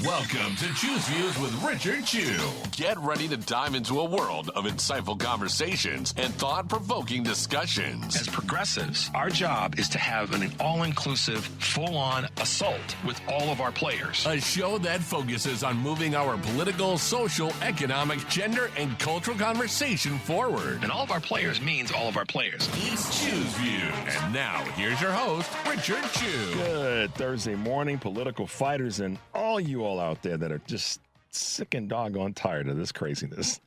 Welcome to Choose Views with Richard Chew. Get ready to dive into a world of insightful conversations and thought-provoking discussions. As progressives, our job is to have an all-inclusive, full-on assault with all of our players. A show that focuses on moving our political, social, economic, gender, and cultural conversation forward. And all of our players means all of our players. It's Choose Views. And now, here's your host, Richard Chew. Good Thursday morning, political fighters and all you all out there that are just sick and doggone tired of this craziness.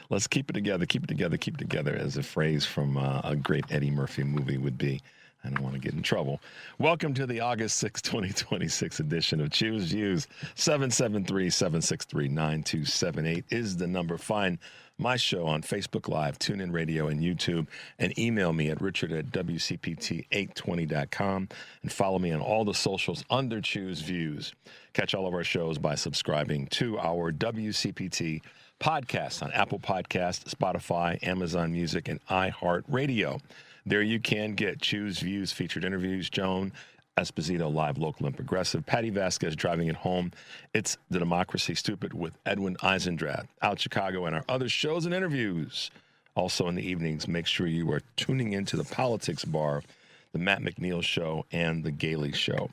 Let's keep it together, keep it together, keep it together, as a phrase from a great Eddie Murphy movie would be. I don't want to get in trouble. Welcome to the August 6, 2026 edition of Choose Views. 773-763-9278 is the number. Find my show on Facebook Live, TuneIn Radio, and YouTube, and email me at richard@wcpt820.com, and follow me on all the socials under Choose Views. Catch all of our shows by subscribing to our WCPT podcast on Apple Podcasts, Spotify, Amazon Music, and iHeartRadio. There you can get Choose Views featured interviews, Joan Esposito, live, local, and progressive. Patty Vasquez, driving it home. It's The Democracy Stupid with Edwin Eisendrath. Out Chicago, and our other shows and interviews. Also in the evenings, make sure you are tuning into the Politics Bar, the Matt McNeil Show, and the Gailey Show.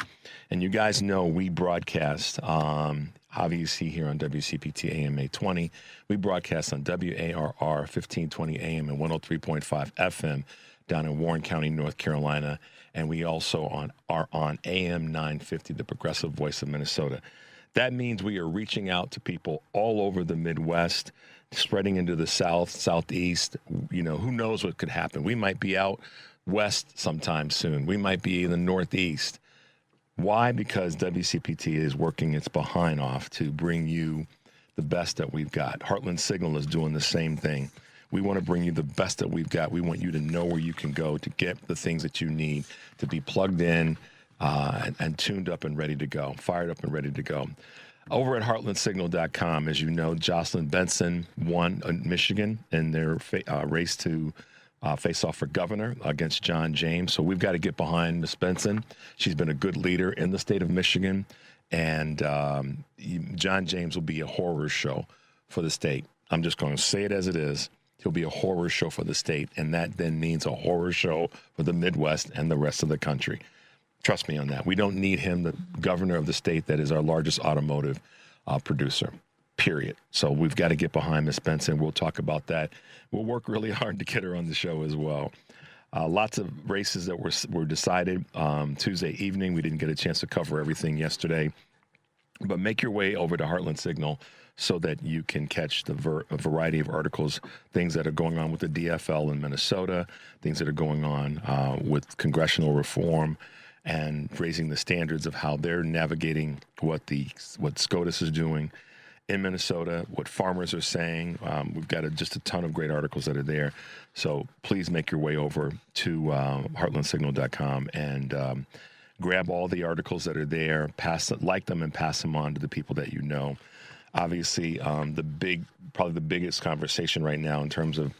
And you guys know we broadcast, obviously here on WCPT AM 820. We broadcast on WARR 1520 AM and 103.5 FM down in Warren County, North Carolina. And we also are on AM 950, the progressive voice of Minnesota. That means we are reaching out to people all over the Midwest, spreading into the South, Southeast. You know, who knows what could happen. We might be out west sometime soon. We might be in the Northeast. Why? Because WCPT is working its behind off to bring you the best that we've got. Heartland Signal is doing the same thing. We want to bring you the best that we've got. We want you to know where you can go to get the things that you need to be plugged in and tuned up and ready to go, fired up and ready to go. Over at heartlandsignal.com, as you know, Jocelyn Benson won in Michigan in their race to face off for governor against John James. So we've got to get behind Ms. Benson. She's been a good leader in the state of Michigan. And John James will be a horror show for the state. I'm just going to say it as it is. He'll be a horror show for the state, and that then means a horror show for the Midwest and the rest of the country. Trust me on that. We don't need him, the governor of the state that is our largest automotive producer, period. So we've got to get behind Ms. Benson. We'll talk about that. We'll work really hard to get her on the show as well. Lots of races that were decided Tuesday evening. We didn't get a chance to cover everything yesterday. But make your way over to Heartland Signal so that you can catch a variety of articles, things that are going on with the DFL in Minnesota, things that are going on with congressional reform and raising the standards of how they're navigating what SCOTUS is doing in Minnesota, what farmers are saying. We've got just a ton of great articles that are there. So please make your way over to heartlandsignal.com and grab all the articles that are there, like them and pass them on to the people that you know. Obviously, probably the biggest conversation right now in terms of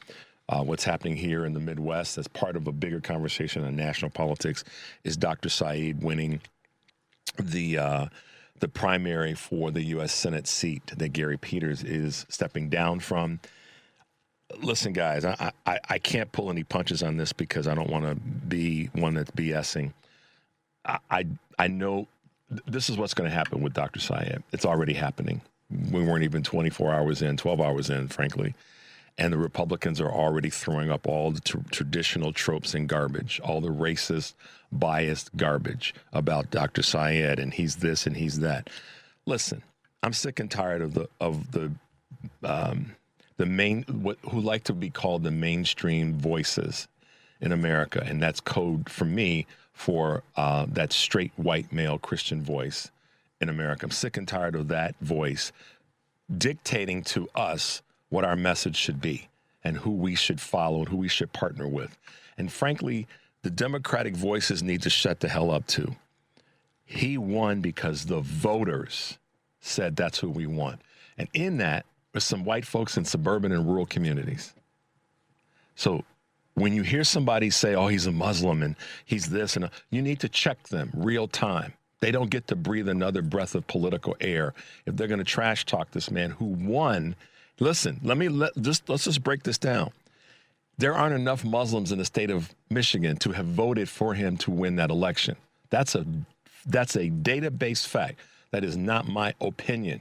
what's happening here in the Midwest as part of a bigger conversation on national politics is Dr. Saeed winning the primary for the U.S. Senate seat that Gary Peters is stepping down from. Listen, guys, I can't pull any punches on this because I don't want to be one that's BSing. I know this is what's going to happen with Dr. Saeed. It's already happening. We weren't even 24 hours in, 12 hours in, frankly. And the Republicans are already throwing up all the traditional tropes and garbage, all the racist, biased garbage about Dr. Saeed and he's this and he's that. Listen, I'm sick and tired of the who like to be called the mainstream voices in America, and that's code for me for that straight white male Christian voice in America. I'm sick and tired of that voice dictating to us what our message should be and who we should follow and who we should partner with. And frankly, the Democratic voices need to shut the hell up too. He won because the voters said that's who we want. And in that was some white folks in suburban and rural communities. So when you hear somebody say, oh, he's a Muslim and he's this, and you need to check them real time. They don't get to breathe another breath of political air if they're going to trash talk this man who won. Listen, let's just break this down. There aren't enough Muslims in the state of Michigan to have voted for him to win that election. That's a data-based fact. That is not my opinion.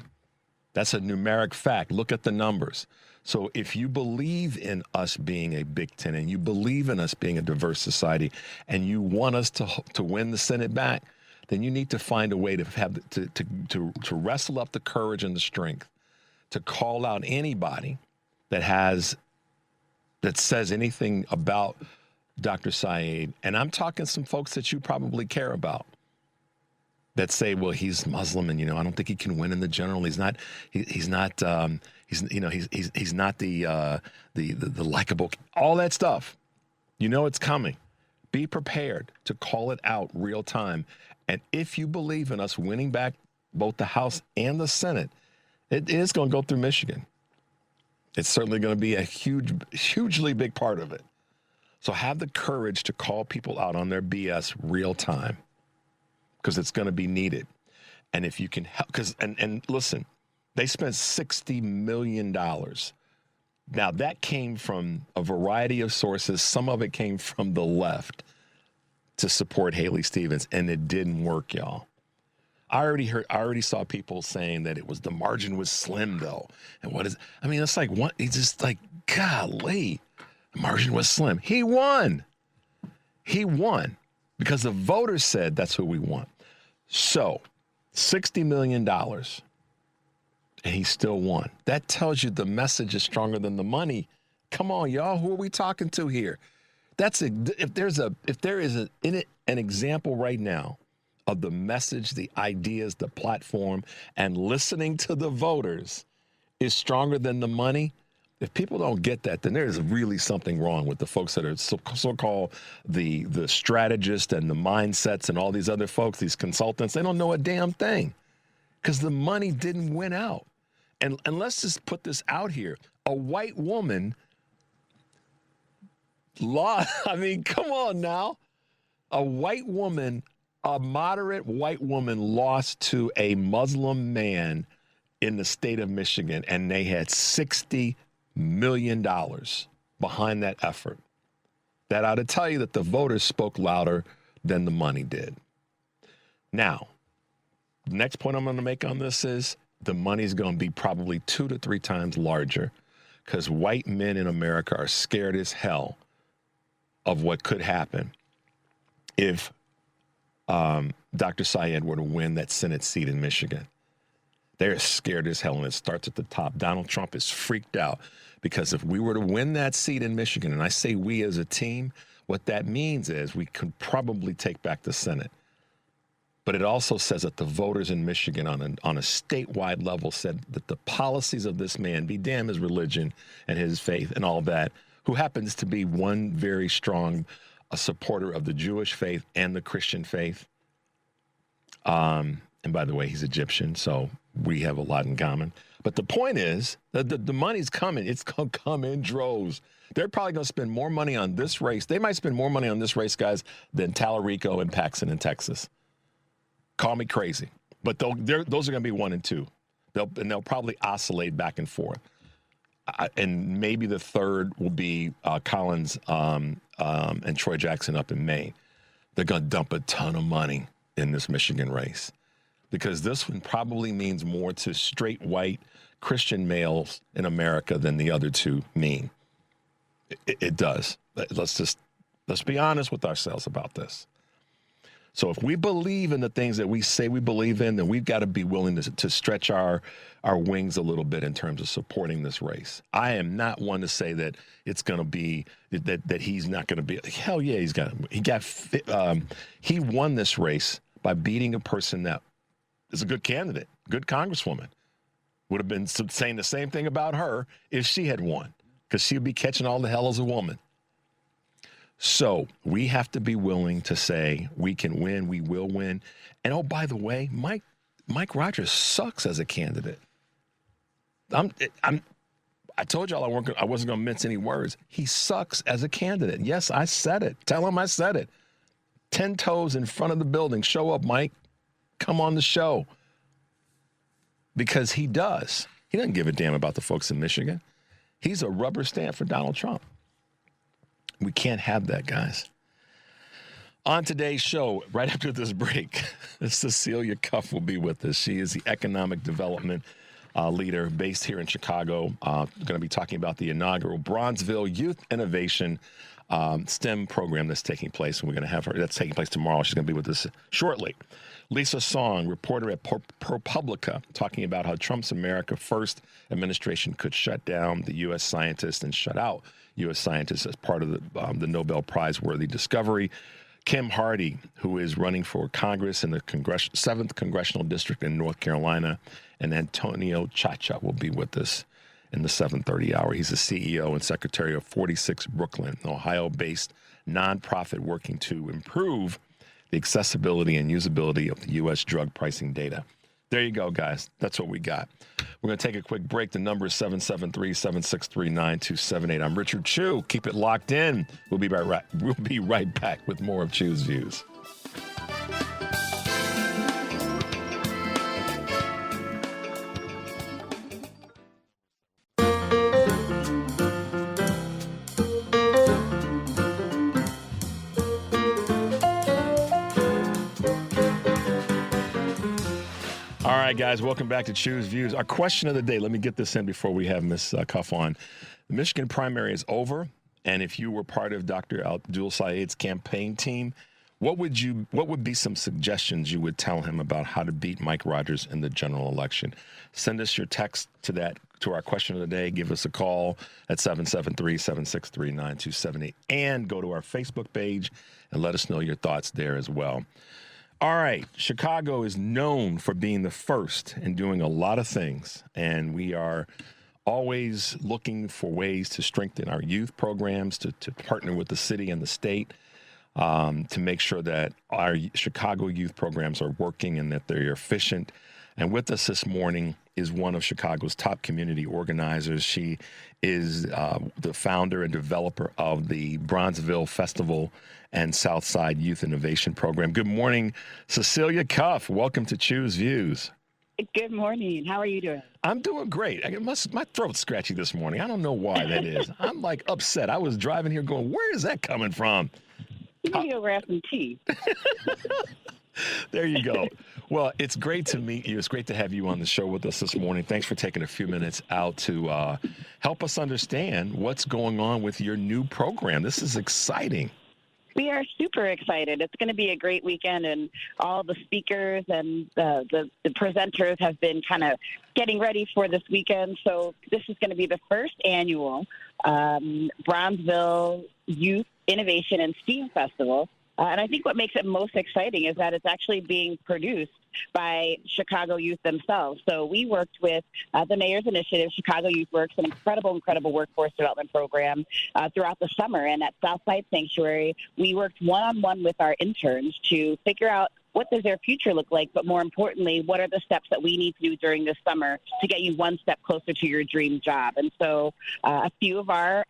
That's a numeric fact. Look at the numbers. So if you believe in us being a Big Ten and you believe in us being a diverse society and you want us to win the Senate back, then you need to find a way to have to wrestle up the courage and the strength to call out anybody that says anything about Dr. Syed. And I'm talking some folks that you probably care about that say, well, he's Muslim and, I don't think he can win in the general. He's not the likable, all that stuff. It's coming. Be prepared to call it out real time. And if you believe in us winning back both the House and the Senate, it is going to go through Michigan. It's certainly going to be a hugely big part of it. So have the courage to call people out on their BS real time, because it's going to be needed. And if you can help, and listen, they spent $60 million. Now, that came from a variety of sources. Some of it came from the left to support Haley Stevens, and it didn't work, y'all. I already saw people saying that the margin was slim, though. And it's like, what? It's just like, golly, the margin was slim. He won. Because the voters said that's who we want. So, $60 million, and he still won. That tells you the message is stronger than the money. Come on, y'all. Who are we talking to here? If there is an example right now of the message, the ideas, the platform, and listening to the voters is stronger than the money. If people don't get that, then there's really something wrong with the folks that are so-called the strategists and the mindsets and all these other folks, these consultants. They don't know a damn thing because the money didn't win out. And let's just put this out here. A white woman lost. I mean, come on now. A moderate white woman lost to a Muslim man in the state of Michigan, and they had $60 million behind that effort. That ought to tell you that the voters spoke louder than the money did. Now, the next point I'm going to make on this is the money's going to be probably 2 to 3 times larger because white men in America are scared as hell of what could happen if Dr. Syed were to win that Senate seat in Michigan. They're scared as hell, and it starts at the top. Donald Trump is freaked out because if we were to win that seat in Michigan, and I say we as a team, what that means is we could probably take back the Senate. But it also says that the voters in Michigan on a statewide level said that the policies of this man, be damn his religion and his faith and all that, who happens to be one very strong supporter of the Jewish faith and the Christian faith. And by the way, he's Egyptian, so we have a lot in common. But the point is that the money's coming. It's going to come in droves. They're probably going to spend more money on this race. They might spend more money on this race, guys, than Tallarico and Paxson in Texas. Call me crazy. But those are going to be 1 and 2. They'll probably oscillate back and forth. And maybe the third will be Collins and Troy Jackson up in Maine. They're going to dump a ton of money in this Michigan race because this one probably means more to straight white Christian males in America than the other two mean. It does. Let's be honest with ourselves about this. So if we believe in the things that we say we believe in, then we've got to be willing to stretch our wings a little bit in terms of supporting this race. I am not one to say that it's going to be that he's not going to be. Hell yeah, he won this race by beating a person that is a good candidate, good congresswoman. Would have been saying the same thing about her if she had won, because she'd be catching all the hell as a woman. So we have to be willing to say we can win, we will win. And oh, by the way, Mike Rogers sucks as a candidate. I told y'all I wasn't going to mince any words. He sucks as a candidate. Yes, I said it. Tell him I said it. 10 toes in front of the building. Show up, Mike. come on the show because he does. He doesn't give a damn about the folks in Michigan. He's a rubber stamp for Donald Trump. We can't have that, guys. On today's show, right after this break, Cecilia Cuff will be with us. She is the economic development leader based here in Chicago. Going to be talking about the inaugural Bronzeville Youth Innovation STEM program that's taking place, and we're going to have her. That's taking place tomorrow. She's going to be with us shortly. Lisa Song, reporter at ProPublica, talking about how Trump's America First administration could shut down the U.S. scientists and shut out U.S. scientists as part of the Nobel Prize-worthy discovery. Kim Hardy, who is running for Congress in the 7th Congressional District in North Carolina, and Antonio Chacha will be with us in the 7:30 hour. He's the CEO and secretary of 46 Brooklyn, an Ohio-based nonprofit working to improve the accessibility and usability of the U.S. drug pricing data. There you go, guys. That's what we got. We're going to take a quick break. The number is 773-763-9278. I'm Richard Chew. Keep it locked in. We'll be right back with more of Chew's Views. All right, guys, welcome back to Chew's Views. Our question of the day, let me get this in before we have Ms. Cuff on. The Michigan primary is over, and if you were part of Dr. Abdul Saeed's campaign team, what would be some suggestions you would tell him about how to beat Mike Rogers in the general election? Send us your text to our question of the day. Give us a call at 773-763-9278, and go to our Facebook page and let us know your thoughts there as well. All right, Chicago is known for being the first and doing a lot of things, and we are always looking for ways to strengthen our youth programs, to partner with the city and the state to make sure that our Chicago youth programs are working and that they're efficient. And with us this morning is one of Chicago's top community organizers. She is the founder and developer of the Bronzeville Festival and Southside Youth Innovation Program. Good morning, Cecilia Cuff. Welcome to Chew's Views. Good morning. How are you doing? I'm doing great. My throat's scratchy this morning. I don't know why that is. I'm like upset. I was driving here going, where is that coming from? You need to go grab some tea. There you go. Well, it's great to meet you. It's great to have you on the show with us this morning. Thanks for taking a few minutes out to help us understand what's going on with your new program. This is exciting. We are super excited. It's going to be a great weekend, and all the speakers and the presenters have been kind of getting ready for this weekend. So this is going to be the first annual Bronzeville Youth Innovation and STEAM Festival. And I think what makes it most exciting is that it's actually being produced by Chicago youth themselves. So we worked with the Mayor's Initiative, Chicago Youth Works, an incredible workforce development program throughout the summer. And at Southside Sanctuary, we worked one-on-one with our interns to figure out what does their future look like, but more importantly, what are the steps that we need to do during this summer to get you one step closer to your dream job? And so a few of our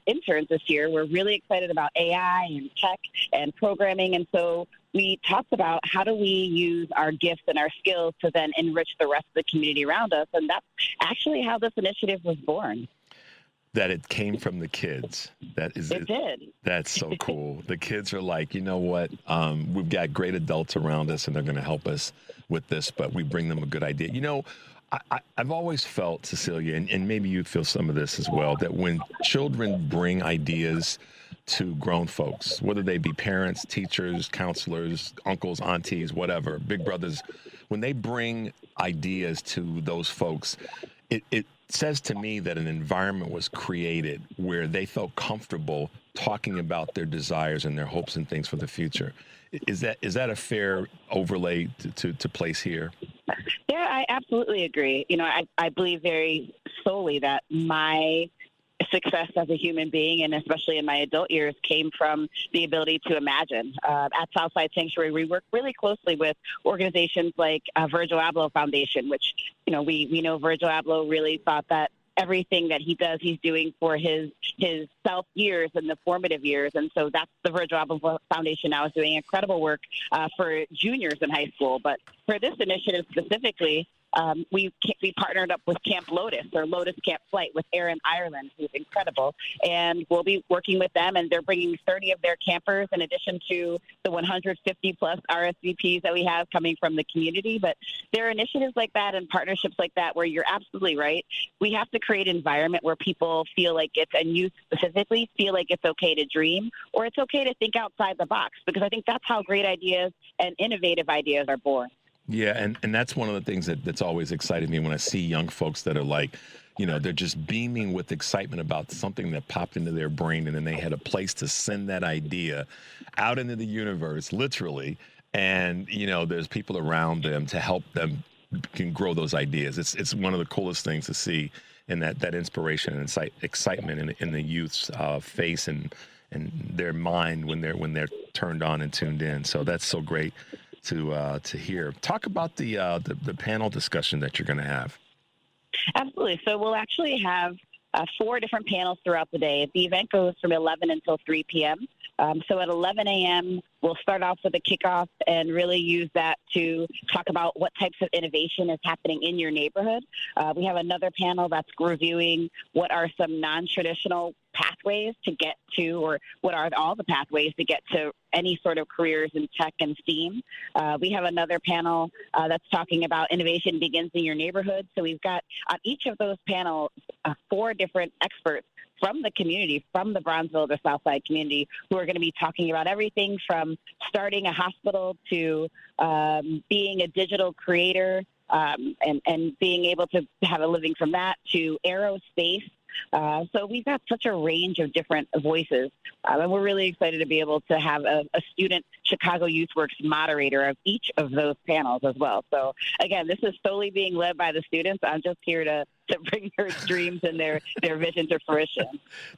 interns this year were really excited about AI and tech and programming. And so we talked about how do we use our gifts and our skills to then enrich the rest of the community around us. And that's actually how this initiative was born. That it came from the kids. It did. That's so cool. The kids are like, you know what? We've got great adults around us, and they're going to help us with this, but we bring them a good idea. You know, I've always felt, Cecilia, and maybe you feel some of this as well, that when children bring ideas to grown folks, whether they be parents, teachers, counselors, uncles, aunties, whatever, big brothers, when they bring ideas to those folks, it says to me that an environment was created where they felt comfortable talking about their desires and their hopes and things for the future. Is that a fair overlay to place here? Yeah, I absolutely agree. You know, I believe very solely that my success as a human being, and especially in my adult years, came from the ability to imagine. At Southside Sanctuary, we work really closely with organizations like Virgil Abloh Foundation, which, you know, we know Virgil Abloh really thought that everything that he does, he's doing for his self years and the formative years. And so that's the Virgil Abloh Foundation now is doing incredible work for juniors in high school. But for this initiative specifically, we partnered up with Camp Lotus, or Lotus Camp Flight, with Aaron Ireland, who's incredible. And we'll be working with them, and they're bringing 30 of their campers in addition to the 150-plus RSVPs that we have coming from the community. But there are initiatives like that and partnerships like that where you're absolutely right. We have to create an environment where people feel like it's, and youth specifically, feel like it's okay to dream, or it's okay to think outside the box, because I think that's how great ideas and innovative ideas are born. Yeah, and that's one of the things that's always excited me when I see young folks that are like, they're just beaming with excitement about something that popped into their brain, and then they had a place to send that idea out into the universe, literally. And, there's people around them to help them can grow those ideas. It's one of the coolest things to see, in that inspiration and excitement in the youth's face and their mind when they're turned on and tuned in. So that's so great to hear. Talk about the panel discussion that you're going to have. Absolutely. So we'll actually have 4 different panels throughout the day. The event goes from 11 until 3 p.m. So at 11 a.m., we'll start off with a kickoff and really use that to talk about what types of innovation is happening in your neighborhood. We have another panel that's reviewing what are some non-traditional pathways to get to, or what are all the pathways to get to any sort of careers in tech and STEAM. We have another panel that's talking about innovation begins in your neighborhood. So we've got on each of those panels 4 different experts from the community, from the Bronzeville to Southside community, who are going to be talking about everything from starting a hospital to being a digital creator and being able to have a living from that, to aerospace. So we've got such a range of different voices, and we're really excited to be able to have a student Chicago YouthWorks moderator of each of those panels as well. So again, this is solely being led by the students. I'm just here to bring their dreams and their vision to fruition.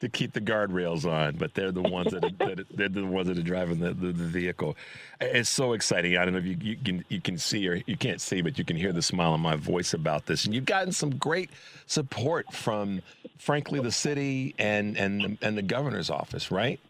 To keep the guardrails on, but they're the ones that are driving the vehicle. It's so exciting. I don't know if you can see, or you can't see, but you can hear the smile on my voice about this. And you've gotten some great support from, frankly, the city and the governor's office, right?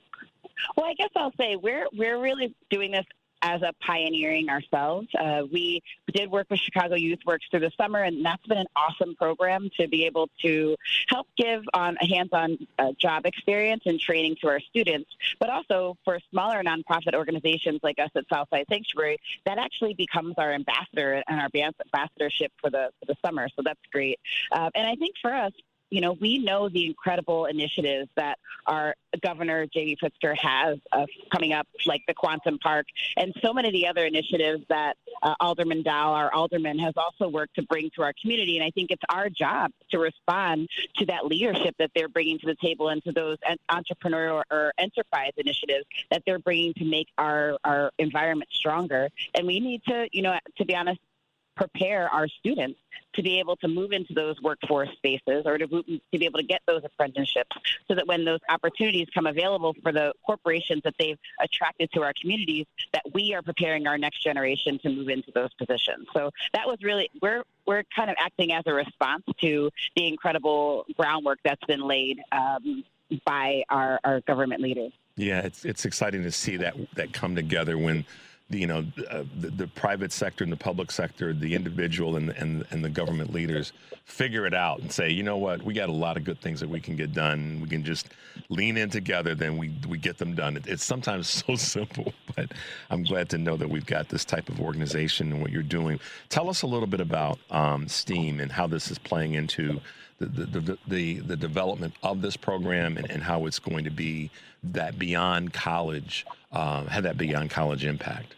Well, I guess I'll say we're really doing this as a pioneering ourselves. We did work with Chicago YouthWorks through the summer, and that's been an awesome program to be able to help give on a hands-on job experience and training to our students, but also for smaller nonprofit organizations like us at Southside Sanctuary, that actually becomes our ambassador and our ambassadorship for the summer. So that's great. And I think for us, we know the incredible initiatives that our Governor J.B. Pritzker has coming up, like the Quantum Park, and so many of the other initiatives that Alderman Dow, our alderman, has also worked to bring to our community. And I think it's our job to respond to that leadership that they're bringing to the table and to those entrepreneurial or enterprise initiatives that they're bringing to make our environment stronger. And we need to, to be honest, prepare our students to be able to move into those workforce spaces, or to be able to get those apprenticeships, so that when those opportunities come available for the corporations that they've attracted to our communities, that we are preparing our next generation to move into those positions. So that was really, we're kind of acting as a response to the incredible groundwork that's been laid by our government leaders. Yeah, it's exciting to see that come together when the private sector and the public sector, the individual and the government leaders figure it out and say, you know what, we got a lot of good things that we can get done. We can just lean in together, then we get them done. It's sometimes so simple, but I'm glad to know that we've got this type of organization and what you're doing. Tell us a little bit about STEAM and how this is playing into the development of this program, and how it's going to be that beyond college, have that beyond college impact.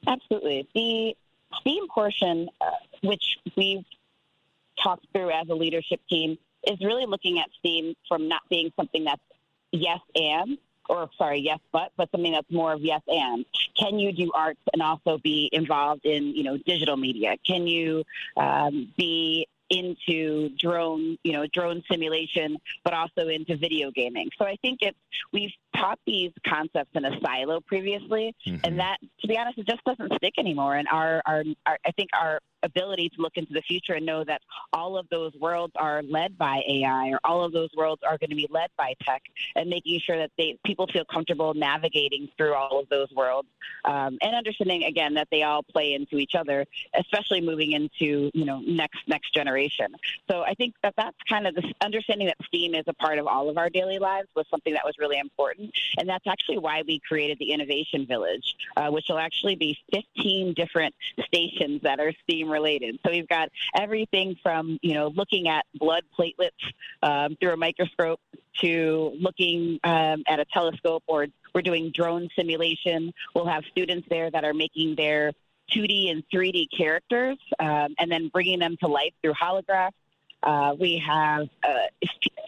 Absolutely. The STEAM portion, which we've talked through as a leadership team, is really looking at STEAM from not being something that's yes but something that's more of yes and. Can you do arts and also be involved in, digital media? Can you be into drone simulation, but also into video gaming? So I think we've taught these concepts in a silo previously, and that, to be honest, it just doesn't stick anymore. And I think our ability to look into the future and know that all of those worlds are led by AI, or all of those worlds are going to be led by tech, and making sure that people feel comfortable navigating through all of those worlds, and understanding, again, that they all play into each other, especially moving into, next generation. So I think that's kind of the understanding that STEAM is a part of all of our daily lives was something that was really important. And that's actually why we created the Innovation Village, which will actually be 15 different stations that are STEAM related. So we've got everything from, looking at blood platelets through a microscope to looking at a telescope, or we're doing drone simulation. We'll have students there that are making their 2D and 3D characters and then bringing them to life through holographs. We have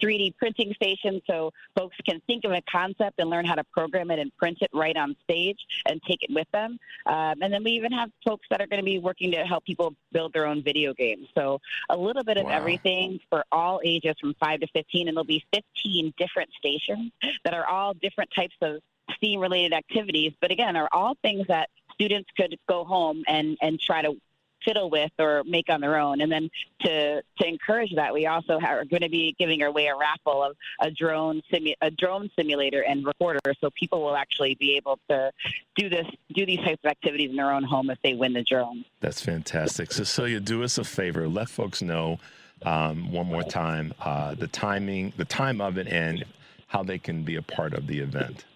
3D printing stations, so folks can think of a concept and learn how to program it and print it right on stage and take it with them. And then we even have folks that are going to be working to help people build their own video games. So a little bit of everything for all ages from 5 to 15, and there'll be 15 different stations that are all different types of STEAM-related activities, but again, are all things that students could go home and try to fiddle with or make on their own. And then to encourage that, we also are going to be giving away a raffle of a drone simulator and recorder, so people will actually be able to do these types of activities in their own home if they win the drone. That's fantastic. Cecilia, do us a favor. Let folks know one more time the time of it, and how they can be a part of the event.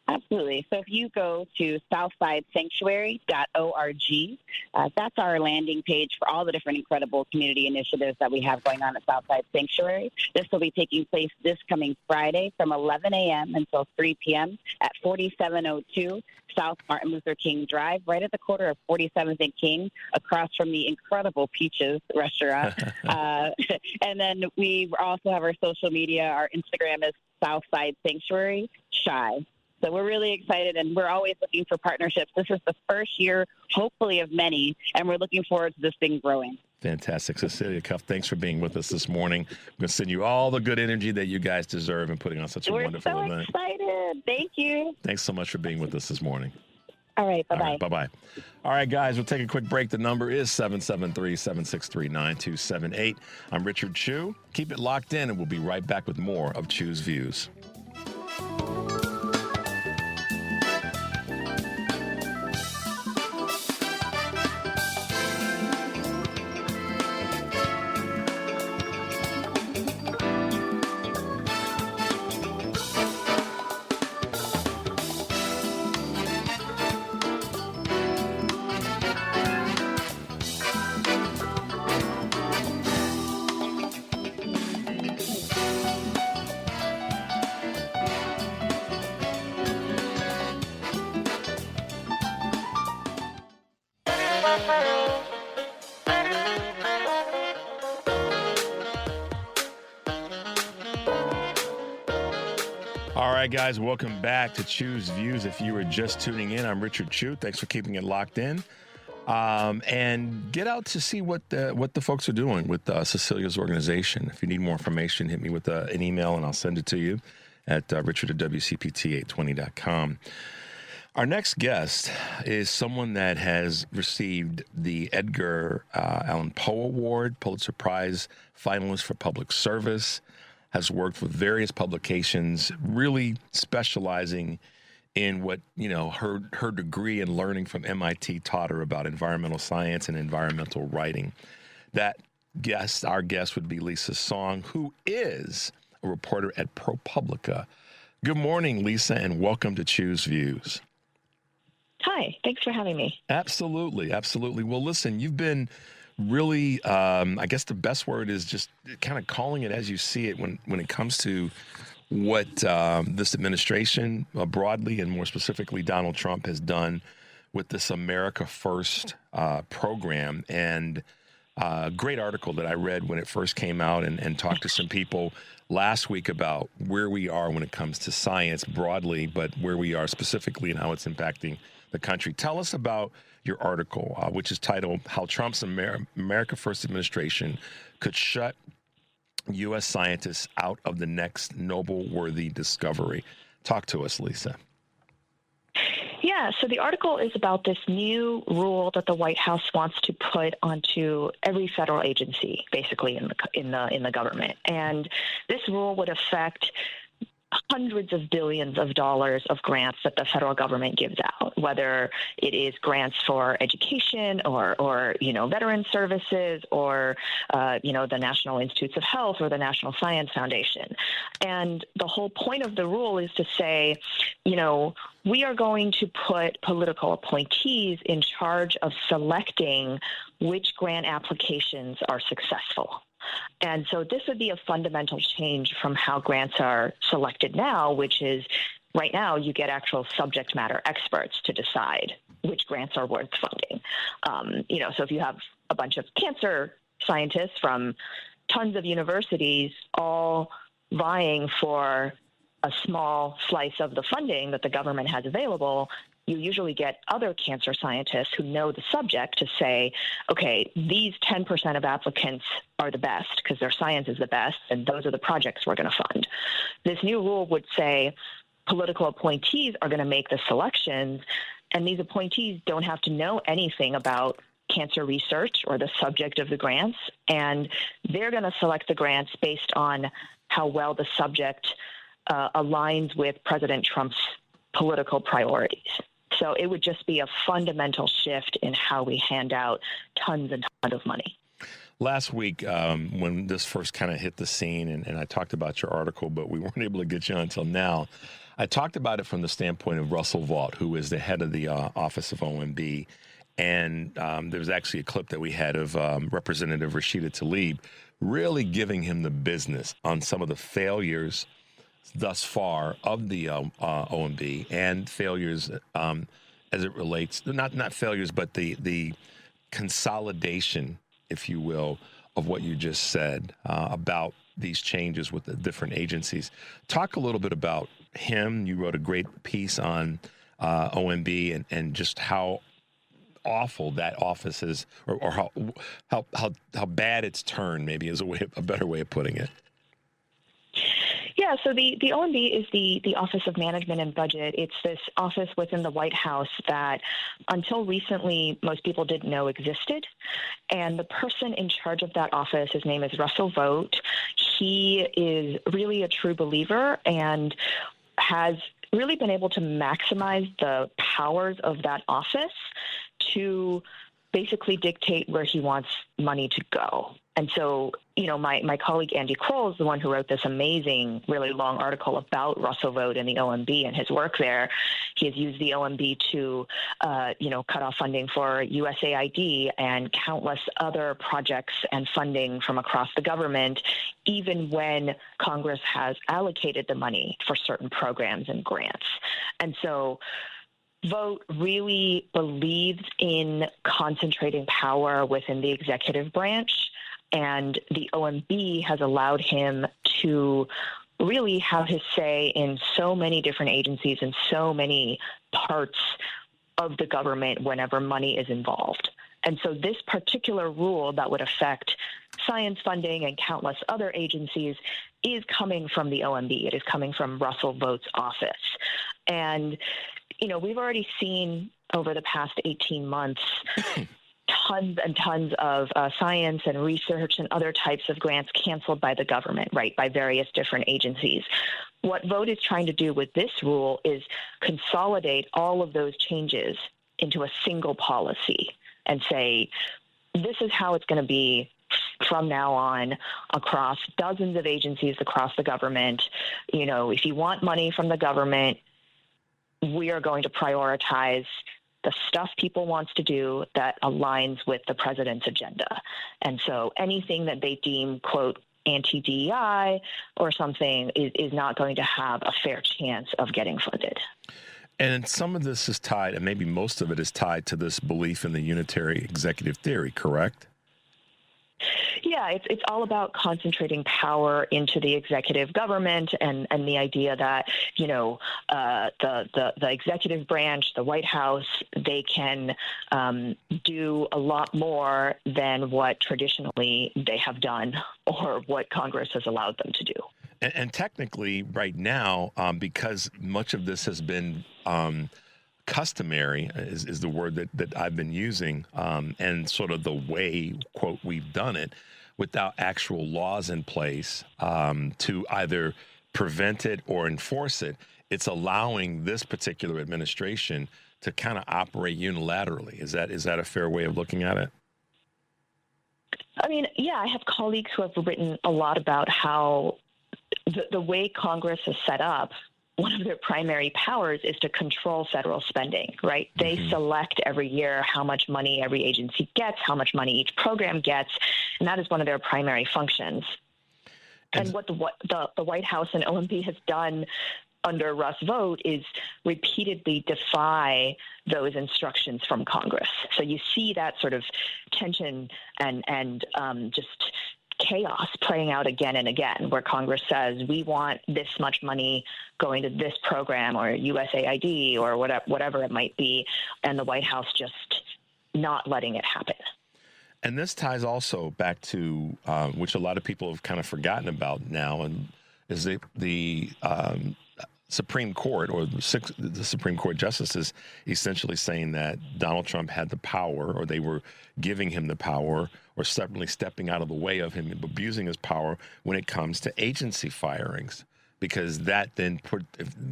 Absolutely. So if you go to southsidesanctuary.org, that's our landing page for all the different incredible community initiatives that we have going on at Southside Sanctuary. This will be taking place this coming Friday from 11 a.m. until 3 p.m. at 4702 South Martin Luther King Drive, right at the corner of 47th and King, across from the incredible Peaches restaurant. And then we also have our social media. Our Instagram is Southside Sanctuary Shy. So we're really excited, and we're always looking for partnerships. This is the first year, hopefully, of many, and we're looking forward to this thing growing. Fantastic. Cecilia Cuff, thanks for being with us this morning. I'm going to send you all the good energy that you guys deserve and putting on such a wonderful event. We're so excited. Thank you. Thanks so much for being with us this morning. All right. Bye-bye. All right, bye-bye. All right, guys, we'll take a quick break. The number is 773-763-9278. I'm Richard Chew. Keep it locked in, and we'll be right back with more of Chew's Views. All right, guys, welcome back to Chew's Views. If you were just tuning in, I'm Richard Chew. Thanks for keeping it locked in. And get out to see what the folks are doing with Cecilia's organization. If you need more information, hit me with an email, and I'll send it to you at richard@wcpt820.com. Our next guest is someone that has received the Edgar Allan Poe Award, Pulitzer Prize finalist for public service, has worked with various publications, really specializing in what, her degree in learning from MIT taught her about environmental science and environmental writing. Our guest would be Lisa Song, who is a reporter at ProPublica. Good morning, Lisa, and welcome to Chew's Views. Hi, thanks for having me. Absolutely, absolutely. Well, listen, you've been really, I guess the best word is just kind of calling it as you see it when it comes to what this administration broadly, and more specifically Donald Trump, has done with this America First program. And a great article that I read when it first came out, and talked to some people last week about where we are when it comes to science broadly, but where we are specifically and how it's impacting the country. Tell us about your article, which is titled "How Trump's America First Administration Could Shut U.S. Scientists Out of the Next Nobel-Worthy Discovery." Talk to us, Lisa. Yeah, so the article is about this new rule that the White House wants to put onto every federal agency, basically in the government, and this rule would affect hundreds of billions of dollars of grants that the federal government gives out, whether it is grants for education or veteran services or the National Institutes of Health or the National Science Foundation. And the whole point of the rule is to say, we are going to put political appointees in charge of selecting which grant applications are successful. And so this would be a fundamental change from how grants are selected now, which is right now you get actual subject matter experts to decide which grants are worth funding. So if you have a bunch of cancer scientists from tons of universities all vying for a small slice of the funding that the government has available, you usually get other cancer scientists who know the subject to say, okay, these 10% of applicants are the best because their science is the best, and those are the projects we're going to fund. This new rule would say political appointees are going to make the selections, and these appointees don't have to know anything about cancer research or the subject of the grants, and they're going to select the grants based on how well the subject aligns with President Trump's political priorities. So it would just be a fundamental shift in how we hand out tons and tons of money. Last week, when this first kind of hit the scene, and I talked about your article, but we weren't able to get you on until now, I talked about it from the standpoint of Russell Vought, who is the head of the Office of OMB. And there was actually a clip that we had of Representative Rashida Tlaib really giving him the business on some of the failures thus far of the OMB and failures as it relates, not failures, but the consolidation, if you will, of what you just said about these changes with the different agencies. Talk a little bit about him. You wrote a great piece on OMB and just how awful that office is, or how bad it's turned, maybe is a better way of putting it. Yeah, so the OMB is the Office of Management and Budget. It's this office within the White House that until recently most people didn't know existed. And the person in charge of that office, his name is Russell Vought. He is really a true believer and has really been able to maximize the powers of that office to basically dictate where he wants money to go. And so, my colleague Andy Kroll is the one who wrote this amazing, really long article about Russell Vought and the OMB and his work there. He has used the OMB to, cut off funding for USAID and countless other projects and funding from across the government, even when Congress has allocated the money for certain programs and grants. And so Vought really believes in concentrating power within the executive branch, and the OMB has allowed him to really have his say in so many different agencies and so many parts of the government whenever money is involved. And so this particular rule that would affect science funding and countless other agencies is coming from the OMB. It is coming from Russell Vaught's office. And we've already seen over the past 18 months tons and tons of science and research and other types of grants canceled by the government, right, by various different agencies. What Vought is trying to do with this rule is consolidate all of those changes into a single policy and say, this is how it's going to be from now on across dozens of agencies across the government. If you want money from the government, we are going to prioritize the stuff people wants to do that aligns with the president's agenda. And so anything that they deem, quote, anti-DEI or something is not going to have a fair chance of getting funded. And some of this is tied, and maybe most of it is tied to this belief in the unitary executive theory, correct? Yeah, it's all about concentrating power into the executive government and the idea that, the executive branch, the White House, they can do a lot more than what traditionally they have done or what Congress has allowed them to do. And technically, right now, because much of this has been customary, is the word that I've been using, and sort of the way, quote, we've done it, without actual laws in place to either prevent it or enforce it, it's allowing this particular administration to kind of operate unilaterally. Is that a fair way of looking at it? I mean, yeah, I have colleagues who have written a lot about how the way Congress is set up, one of their primary powers is to control federal spending, right? They select every year how much money every agency gets, how much money each program gets, and that is one of their primary functions. And what the White House and OMB has done under Russ Vought is repeatedly defy those instructions from Congress. So you see that sort of tension and just chaos playing out again and again, where Congress says, we want this much money going to this program or USAID or whatever it might be, and the White House just not letting it happen. And this ties also back to, which a lot of people have kind of forgotten about now, and is the Supreme Court, or the Supreme Court justices essentially saying that Donald Trump had the power, or they were giving him the power, or certainly stepping out of the way of him abusing his power when it comes to agency firings. Because that then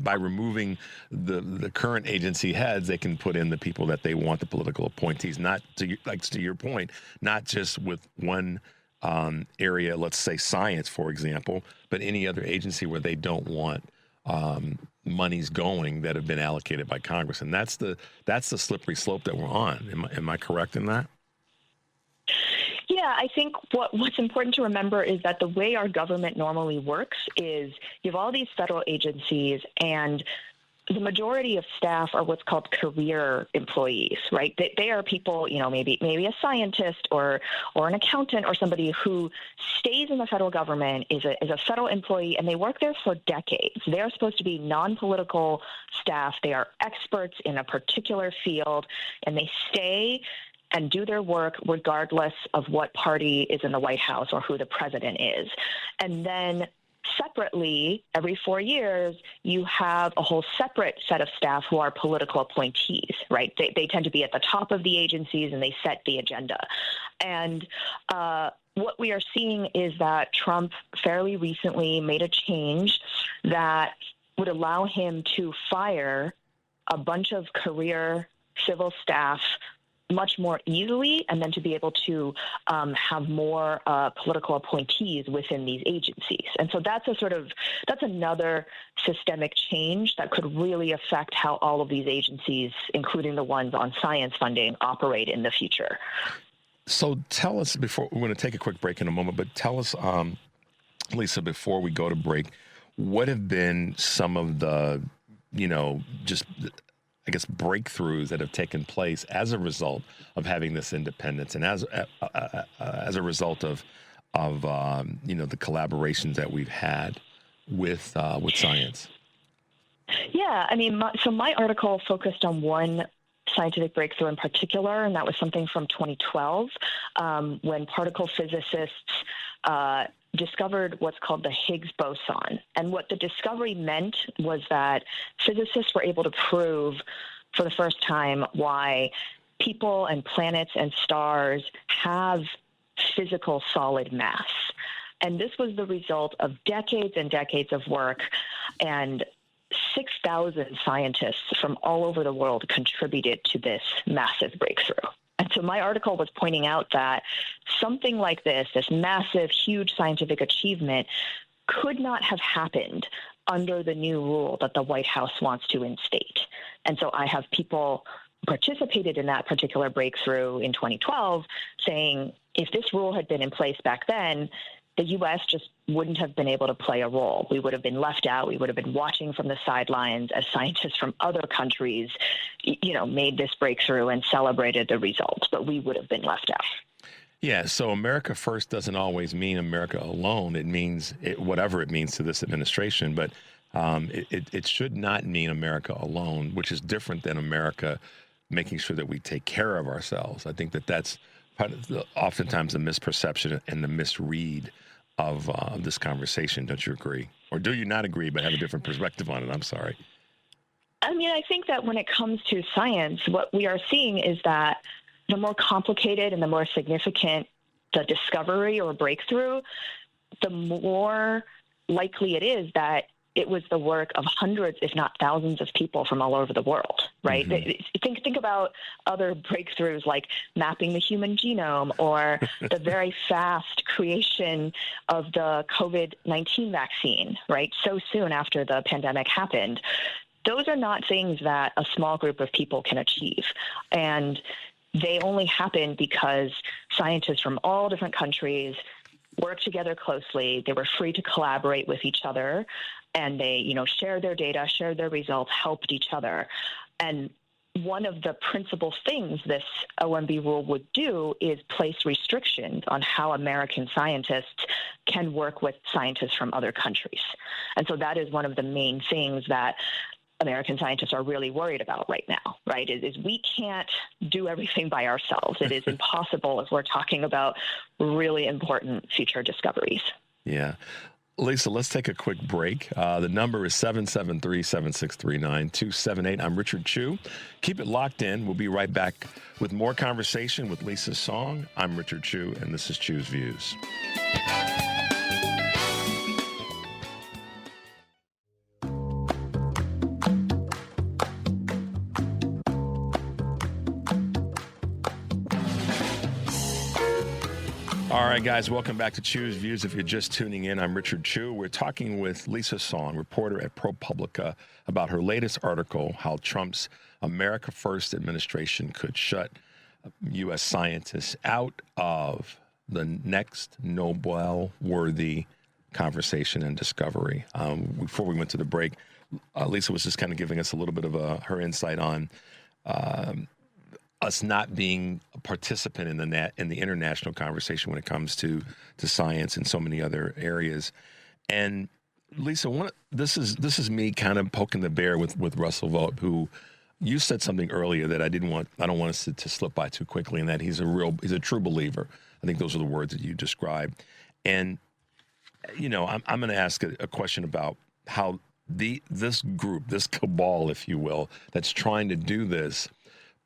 by removing the current agency heads, they can put in the people that they want, the political appointees, not to your point, not just with one area, let's say science, for example, but any other agency where they don't want monies going that have been allocated by Congress. And that's the slippery slope that we're on. Am I correct in that? Yeah, I think what's important to remember is that the way our government normally works is you have all these federal agencies, and the majority of staff are what's called career employees, right? They are people, maybe a scientist or an accountant or somebody who stays in the federal government, is a federal employee, and they work there for decades. They are supposed to be non-political staff. They are experts in a particular field, and they stay and do their work regardless of what party is in the White House or who the president is. And then separately, every 4 years, you have a whole separate set of staff who are political appointees, right? They tend to be at the top of the agencies, and they set the agenda. And what we are seeing is that Trump fairly recently made a change that would allow him to fire a bunch of career civil staff much more easily, and then to be able to have more political appointees within these agencies. And so that's another systemic change that could really affect how all of these agencies, including the ones on science funding, operate in the future. So tell us, before we're going to take a quick break in a moment, but tell us, Lisa, before we go to break, what have been some of the, breakthroughs that have taken place as a result of having this independence, and as a result of the collaborations that we've had with science? Yeah, I mean, my article focused on one scientific breakthrough in particular, and that was something from 2012 when particle physicists discovered what's called the Higgs boson. And what the discovery meant was that physicists were able to prove for the first time why people and planets and stars have physical solid mass. And this was the result of decades and decades of work, and 6,000 scientists from all over the world contributed to this massive breakthrough. And so my article was pointing out that something like this massive, huge scientific achievement, could not have happened under the new rule that the White House wants to instate. And so I have people participated in that particular breakthrough in 2012 saying, if this rule had been in place back then, the U.S. just wouldn't have been able to play a role. We would have been left out. We would have been watching from the sidelines as scientists from other countries, made this breakthrough and celebrated the results, but we would have been left out. Yeah, so America first doesn't always mean America alone. It means whatever it means to this administration, but it should not mean America alone, which is different than America making sure that we take care of ourselves. I think that's part of oftentimes the misperception and the misread this conversation. Don't you agree? Or do you not agree but have a different perspective on it? I'm sorry. I mean, I think that when it comes to science, what we are seeing is that the more complicated and the more significant the discovery or breakthrough, the more likely it is that it was the work of hundreds, if not thousands, of people from all over the world, right? Mm-hmm. Think about other breakthroughs like mapping the human genome or the very fast creation of the COVID-19 vaccine, right? So soon after the pandemic happened. Those are not things that a small group of people can achieve. And they only happen because scientists from all different countries worked together closely. They were free to collaborate with each other, and they, shared their data, shared their results, helped each other. And one of the principal things this OMB rule would do is place restrictions on how American scientists can work with scientists from other countries. And so that is one of the main things that American scientists are really worried about right now, right, is we can't do everything by ourselves. It is impossible if we're talking about really important future discoveries. Yeah. Lisa, let's take a quick break. The number is 773-763-9278. I'm Richard Chu. Keep it locked in. We'll be right back with more conversation with Lisa Song. I'm Richard Chu, and this is Chu's Views. All right, guys, welcome back to Chu's Views. If you're just tuning in, I'm Richard Chu. We're talking with Lisa Song, reporter at ProPublica, about her latest article, how Trump's America First administration could shut U.S. scientists out of the next Nobel-worthy conversation and discovery. Before we went to the break, Lisa was just kind of giving us a little bit of her insight on us not being a participant in the international conversation when it comes to science and so many other areas. And Lisa, this is me kind of poking the bear with Russell Vought, who you said something earlier that I don't want us to slip by too quickly, and that he's a true believer. I think those are the words that you described. And I'm going to ask a question about how this group, this cabal, if you will, that's trying to do this.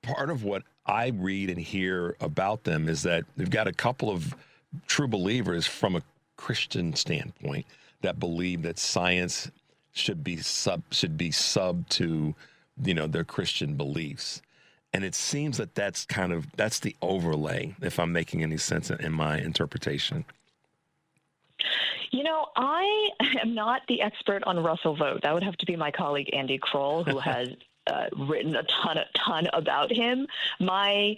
Part of what I read and hear about them is that they've got a couple of true believers from a Christian standpoint that believe that science should be sub to, their Christian beliefs. And it seems that that's the overlay, if I'm making any sense in my interpretation. I am not the expert on Russell Vought. That would have to be my colleague, Andy Kroll, who has written a ton about him. I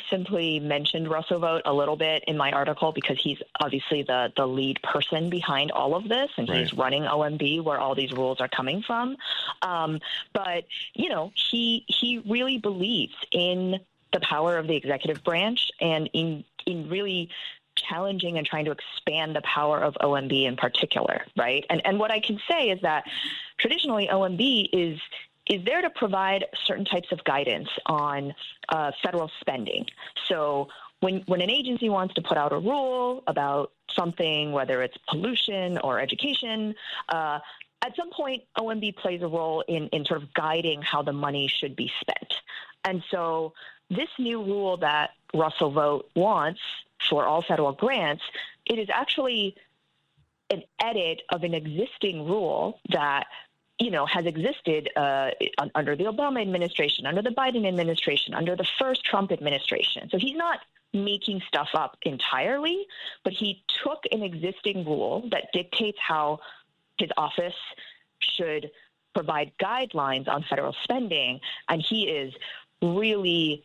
simply mentioned Russell Vought a little bit in my article because he's obviously the lead person behind all of this, and he's running OMB, where all these rules are coming from. But he really believes in the power of the executive branch and in really challenging and trying to expand the power of OMB in particular, right? And what I can say is that traditionally OMB is there to provide certain types of guidance on federal spending. So when an agency wants to put out a rule about something, whether it's pollution or education, at some point OMB plays a role in sort of guiding how the money should be spent. And so this new rule that Russell Vought wants for all federal grants, it is actually an edit of an existing rule that has existed under the Obama administration, under the Biden administration, under the first Trump administration. So he's not making stuff up entirely, but he took an existing rule that dictates how his office should provide guidelines on federal spending, and he is really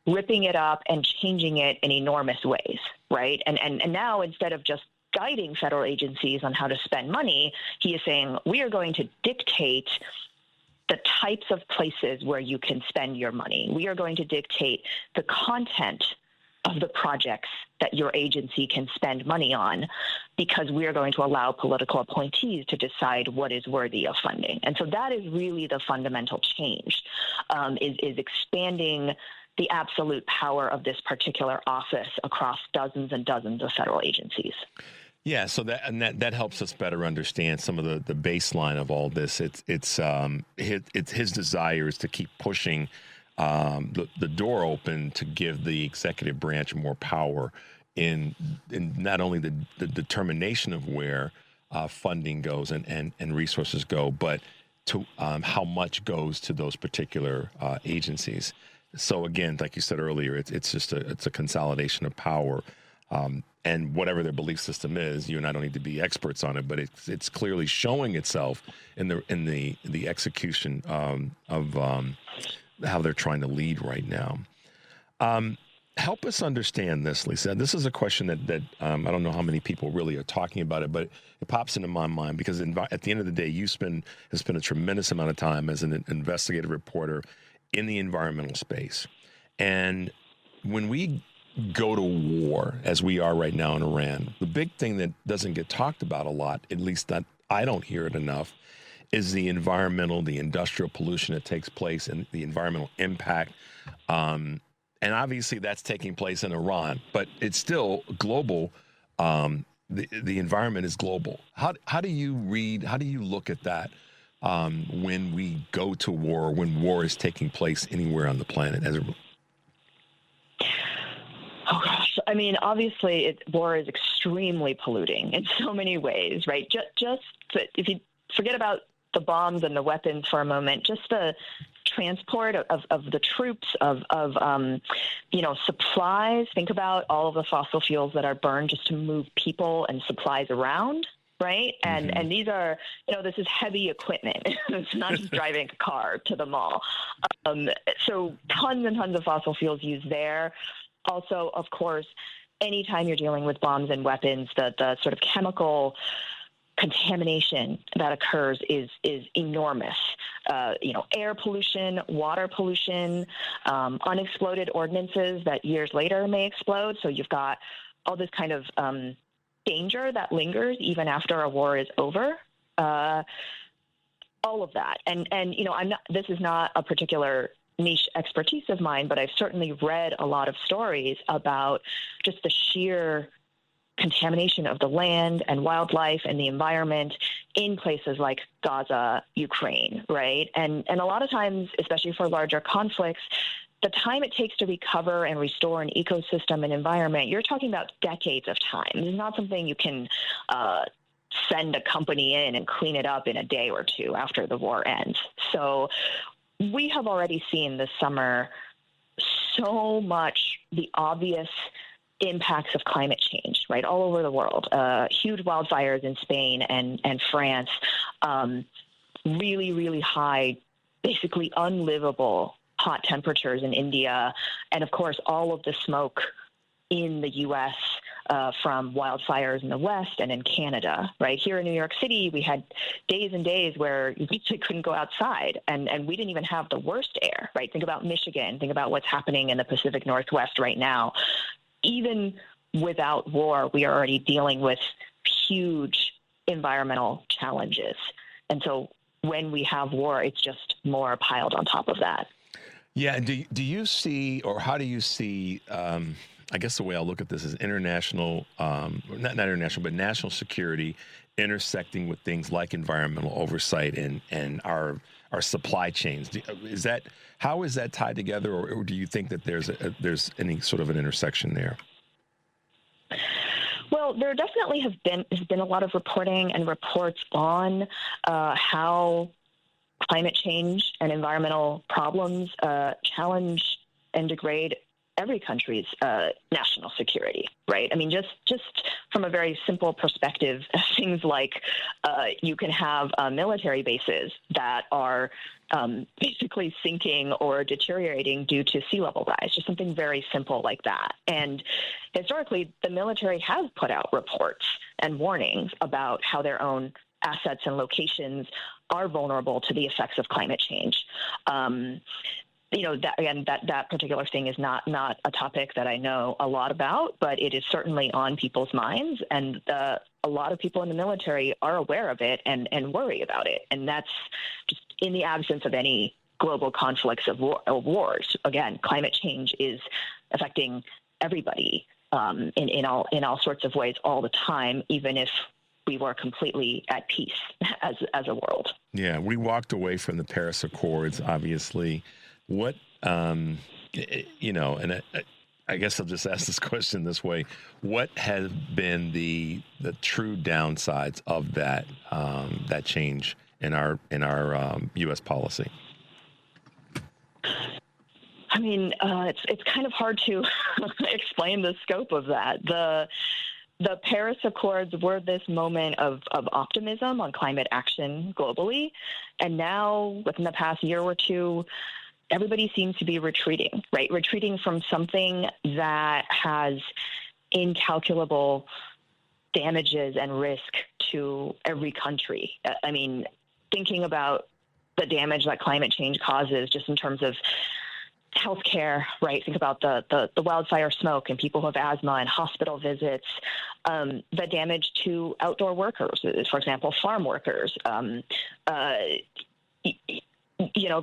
ripping it up and changing it in enormous ways, right? And now, instead of just guiding federal agencies on how to spend money, he is saying, we are going to dictate the types of places where you can spend your money. We are going to dictate the content of the projects that your agency can spend money on, because we are going to allow political appointees to decide what is worthy of funding. And so that is really the fundamental change, is expanding the absolute power of this particular office across dozens and dozens of federal agencies. Yeah, so that helps us better understand some of the baseline of all this. It's his desire is to keep pushing the door open to give the executive branch more power in not only the determination of where funding goes and resources go, but to how much goes to those particular agencies. So again, like you said earlier, it's just a consolidation of power. And whatever their belief system is, you and I don't need to be experts on it, but it's clearly showing itself in the execution of how they're trying to lead right now. Help us understand this, Lisa. This is a question that I don't know how many people really are talking about it, but it pops into my mind because at the end of the day, have spent a tremendous amount of time as an investigative reporter in the environmental space. And when we go to war, as we are right now in Iran, the big thing that doesn't get talked about a lot, at least that I don't hear it enough, is the industrial pollution that takes place and the environmental impact. And obviously that's taking place in Iran, but it's still global. The environment is global. How do you look at that when we go to war, when war is taking place anywhere on the planet? Oh, gosh. I mean, obviously, war is extremely polluting in so many ways, right? Just if you forget about the bombs and the weapons for a moment, just the transport of the troops, of supplies. Think about all of the fossil fuels that are burned just to move people and supplies around, right? And these are, this is heavy equipment. It's not just driving a car to the mall. So tons and tons of fossil fuels used there. Also, of course, anytime you're dealing with bombs and weapons, the sort of chemical contamination that occurs is enormous. Air pollution, water pollution, unexploded ordnances that years later may explode. So you've got all this kind of danger that lingers even after a war is over. All of that, and this is not a particular niche expertise of mine, but I've certainly read a lot of stories about just the sheer contamination of the land and wildlife and the environment in places like Gaza, Ukraine, right? And a lot of times, especially for larger conflicts, the time it takes to recover and restore an ecosystem and environment, you're talking about decades of time. This is not something you can send a company in and clean it up in a day or two after the war ends. So we have already seen this summer so much the obvious impacts of climate change, right, all over the world. Huge wildfires in Spain and France, really, really high, basically unlivable hot temperatures in India, and of course all of the smoke in the U.S. From wildfires in the West and in Canada, right? Here in New York City, we had days and days where you basically couldn't go outside, and we didn't even have the worst air, right? Think about Michigan. Think about what's happening in the Pacific Northwest right now. Even without war, we are already dealing with huge environmental challenges. And so when we have war, it's just more piled on top of that. Yeah. Do you see, or how do you see, I guess the way I'll look at this is international, not international, but national security intersecting with things like environmental oversight and our supply chains. How is that tied together, or do you think that there's any sort of an intersection there? Well, there definitely has been a lot of reporting and reports on how climate change and environmental problems challenge and degrade every country's national security, right? I mean, just from a very simple perspective, things like you can have military bases that are basically sinking or deteriorating due to sea level rise, just something very simple like that. And historically, the military has put out reports and warnings about how their own assets and locations are vulnerable to the effects of climate change. That particular thing is not a topic that I know a lot about, but it is certainly on people's minds, and a lot of people in the military are aware of it and worry about it. And that's just in the absence of any global conflicts of wars. Again, climate change is affecting everybody in all sorts of ways all the time, even if we were completely at peace as a world. Yeah, we walked away from the Paris Accords, obviously. What, and I guess I'll just ask this question this way. What has been the true downsides of that change in our U.S. policy? I mean, it's kind of hard to explain the scope of that. The Paris Accords were this moment of optimism on climate action globally, and now within the past year or two, everybody seems to be retreating, right? Retreating from something that has incalculable damages and risk to every country. I mean, thinking about the damage that climate change causes just in terms of healthcare, right? Think about the wildfire smoke and people who have asthma and hospital visits, the damage to outdoor workers, for example, farm workers,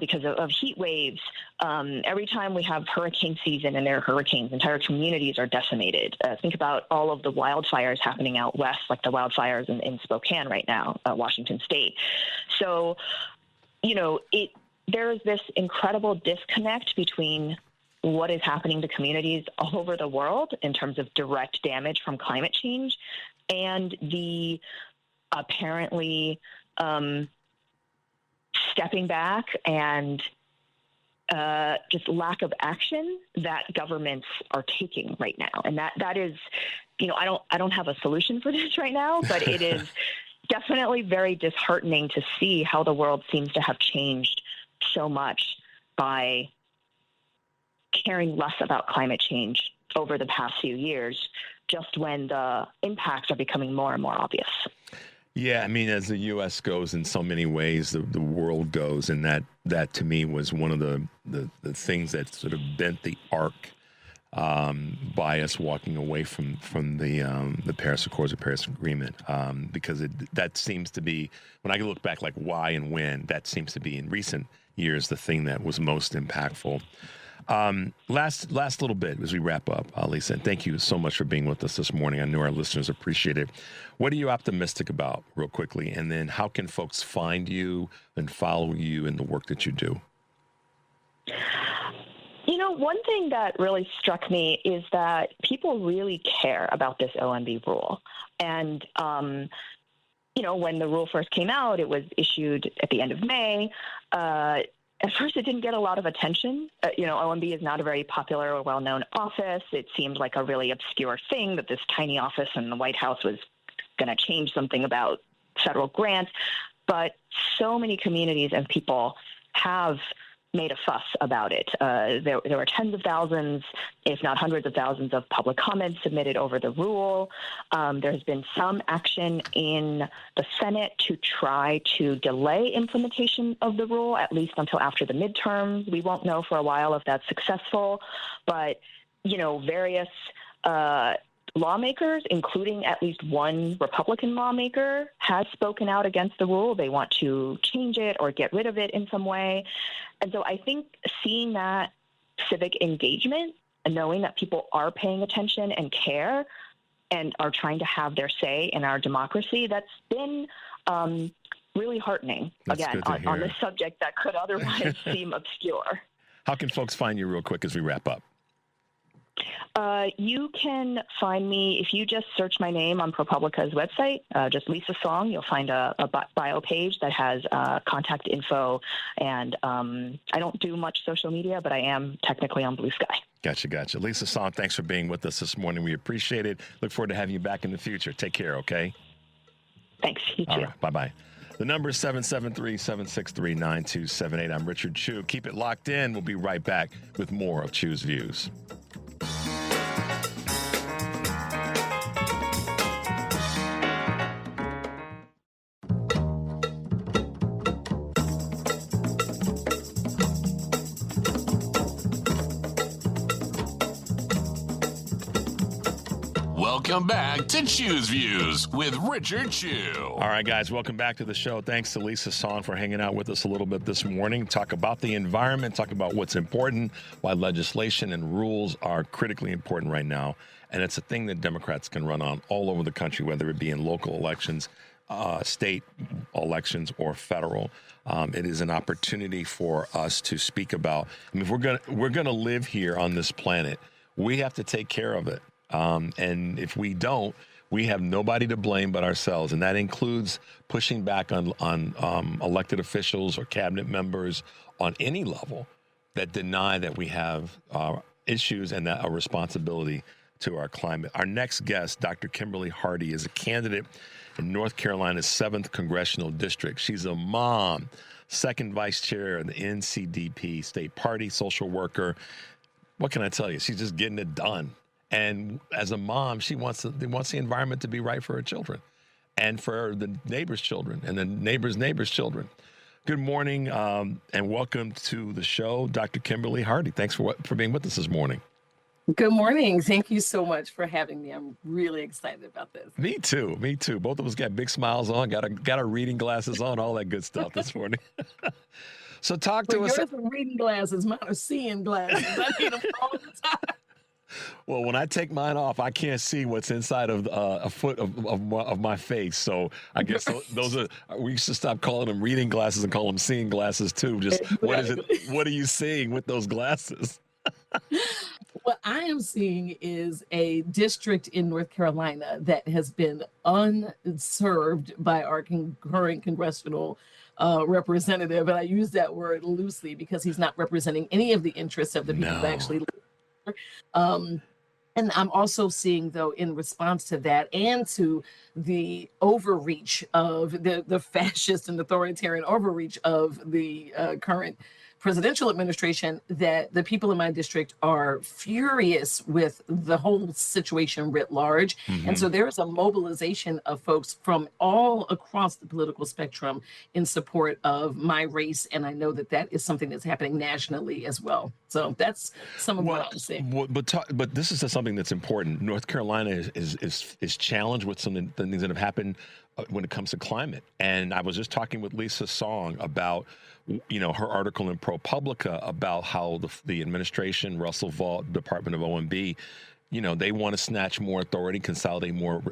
because of heat waves. Every time we have hurricane season and there are hurricanes, entire communities are decimated. Think about all of the wildfires happening out west, like the wildfires in Spokane right now, Washington State. So, there is this incredible disconnect between what is happening to communities all over the world in terms of direct damage from climate change and the apparently stepping back and just lack of action that governments are taking right now. And that is, I don't have a solution for this right now, but it is definitely very disheartening to see how the world seems to have changed so much by caring less about climate change over the past few years, just when the impacts are becoming more and more obvious. Yeah, I mean, as the U.S. goes in so many ways, the world goes, and that to me was one of the things that sort of bent the arc by us walking away from the Paris Accords or Paris Agreement, because that seems to be, when I look back, like why and when, that seems to be in recent years the thing that was most impactful. Last little bit as we wrap up, Lisa, and thank you so much for being with us this morning. I know our listeners appreciate it. What are you optimistic about, real quickly? And then how can folks find you and follow you in the work that you do? One thing that really struck me is that people really care about this OMB rule. And, when the rule first came out, it was issued at the end of May. At first, it didn't get a lot of attention. OMB is not a very popular or well-known office. It seemed like a really obscure thing that this tiny office in the White House was going to change something about federal grants. But so many communities and people have made a fuss about it. There were tens of thousands, if not hundreds of thousands, of public comments submitted over the rule. There has been some action in the Senate to try to delay implementation of the rule, at least until after the midterms. We won't know for a while if that's successful, but, various lawmakers, including at least one Republican lawmaker, has spoken out against the rule. They want to change it or get rid of it in some way. And so I think seeing that civic engagement and knowing that people are paying attention and care and are trying to have their say in our democracy, that's been really heartening, again, on this subject that could otherwise seem obscure. How can folks find you real quick as we wrap up? You can find me if you just search my name on ProPublica's website, just Lisa Song. You'll find a bio page that has contact info. And I don't do much social media, but I am technically on Blue Sky. Gotcha. Lisa Song, thanks for being with us this morning. We appreciate it. Look forward to having you back in the future. Take care, okay? Thanks. You too. All right. Bye-bye. The number is 773-763-9278. I'm Richard Chu. Keep it locked in. We'll be right back with more of Chu's Views. Welcome back to Chew's Views with Richard Chew. All right, guys, welcome back to the show. Thanks to Lisa Song for hanging out with us a little bit this morning. Talk about the environment, talk about what's important, why legislation and rules are critically important right now. And it's a thing that Democrats can run on all over the country, whether it be in local elections, state elections, or federal. It is an opportunity for us to speak about. I mean, if we're gonna live here on this planet, we have to take care of it. And if we don't, we have nobody to blame but ourselves. And that includes pushing back on elected officials or cabinet members on any level that deny that we have issues and that a responsibility to our climate. Our next guest, Dr. Kimberly Hardy, is a candidate in North Carolina's 7th Congressional District. She's a mom, second vice chair of the NCDP state party, social worker. What can I tell you? She's just getting it done. And as a mom, she wants the environment to be right for her children and for the neighbors' children and the neighbors' children. Good morning and welcome to the show, Dr. Kimberly Hardy. Thanks for being with us this morning. Good morning. Thank you so much for having me. I'm really excited about this. Me too. Both of us got big smiles on, got our reading glasses on, all that good stuff this morning. So talk to us. Yours are reading glasses, mine are seeing glasses. I need them all the time. Well, when I take mine off, I can't see what's inside of a foot of my face. So I guess those are, we should stop calling them reading glasses and call them seeing glasses too. Just exactly. What is it? What are you seeing with those glasses? What I am seeing is a district in North Carolina that has been unserved by our current congressional representative. And I use that word loosely because he's not representing any of the interests of the people that actually live. And I'm also seeing, though, in response to that and to the overreach of the fascist and authoritarian overreach of the current presidential administration, that the people in my district are furious with the whole situation writ large. Mm-hmm. And so there is a mobilization of folks from all across the political spectrum in support of my race. And I know that that is something that's happening nationally as well. So that's some of what I'm saying. But this is something that's important. North Carolina is challenged with some of the things that have happened when it comes to climate. And I was just talking with Lisa Song about, her article in ProPublica about how the administration, Russell Vought, Department of OMB, they want to snatch more authority, consolidate more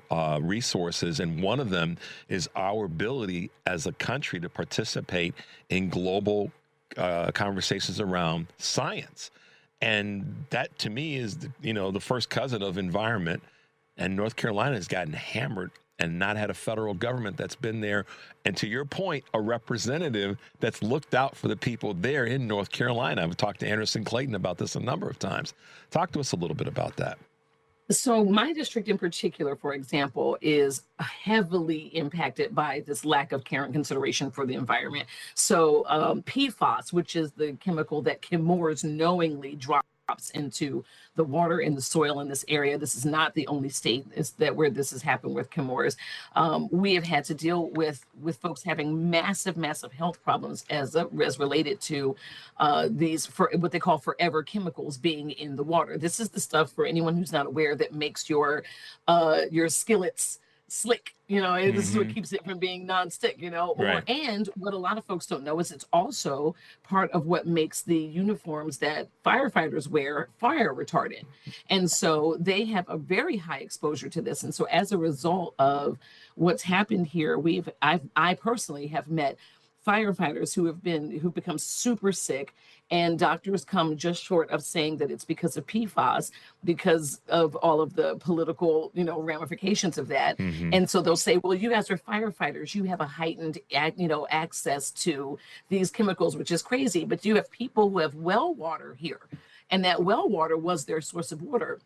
resources. And one of them is our ability as a country to participate in global conversations around science. And that, to me, is, the first cousin of environment. And North Carolina has gotten hammered and not had a federal government that's been there. And to your point, a representative that's looked out for the people there in North Carolina. I've talked to Anderson Clayton about this a number of times. Talk to us a little bit about that. So my district in particular, for example, is heavily impacted by this lack of care and consideration for the environment. So PFAS, which is the chemical that Chemours knowingly drops into the water and the soil in this area. This is not the only state where this has happened with Chemours. We have had to deal with folks having massive health problems as related to these what they call forever chemicals being in the water. This is the stuff, for anyone who's not aware, that makes your skillets slick, this is what keeps it from being nonstick, Right. And what a lot of folks don't know is it's also part of what makes the uniforms that firefighters wear fire retardant. And so they have a very high exposure to this. And so as a result of what's happened here, I personally have met firefighters who've become super sick, and doctors come just short of saying that it's because of PFAS, because of all of the political, ramifications of that. Mm-hmm. And so they'll say, well, you guys are firefighters. You have a heightened, access to these chemicals, which is crazy. But you have people who have well water here, and that well water was their source of water.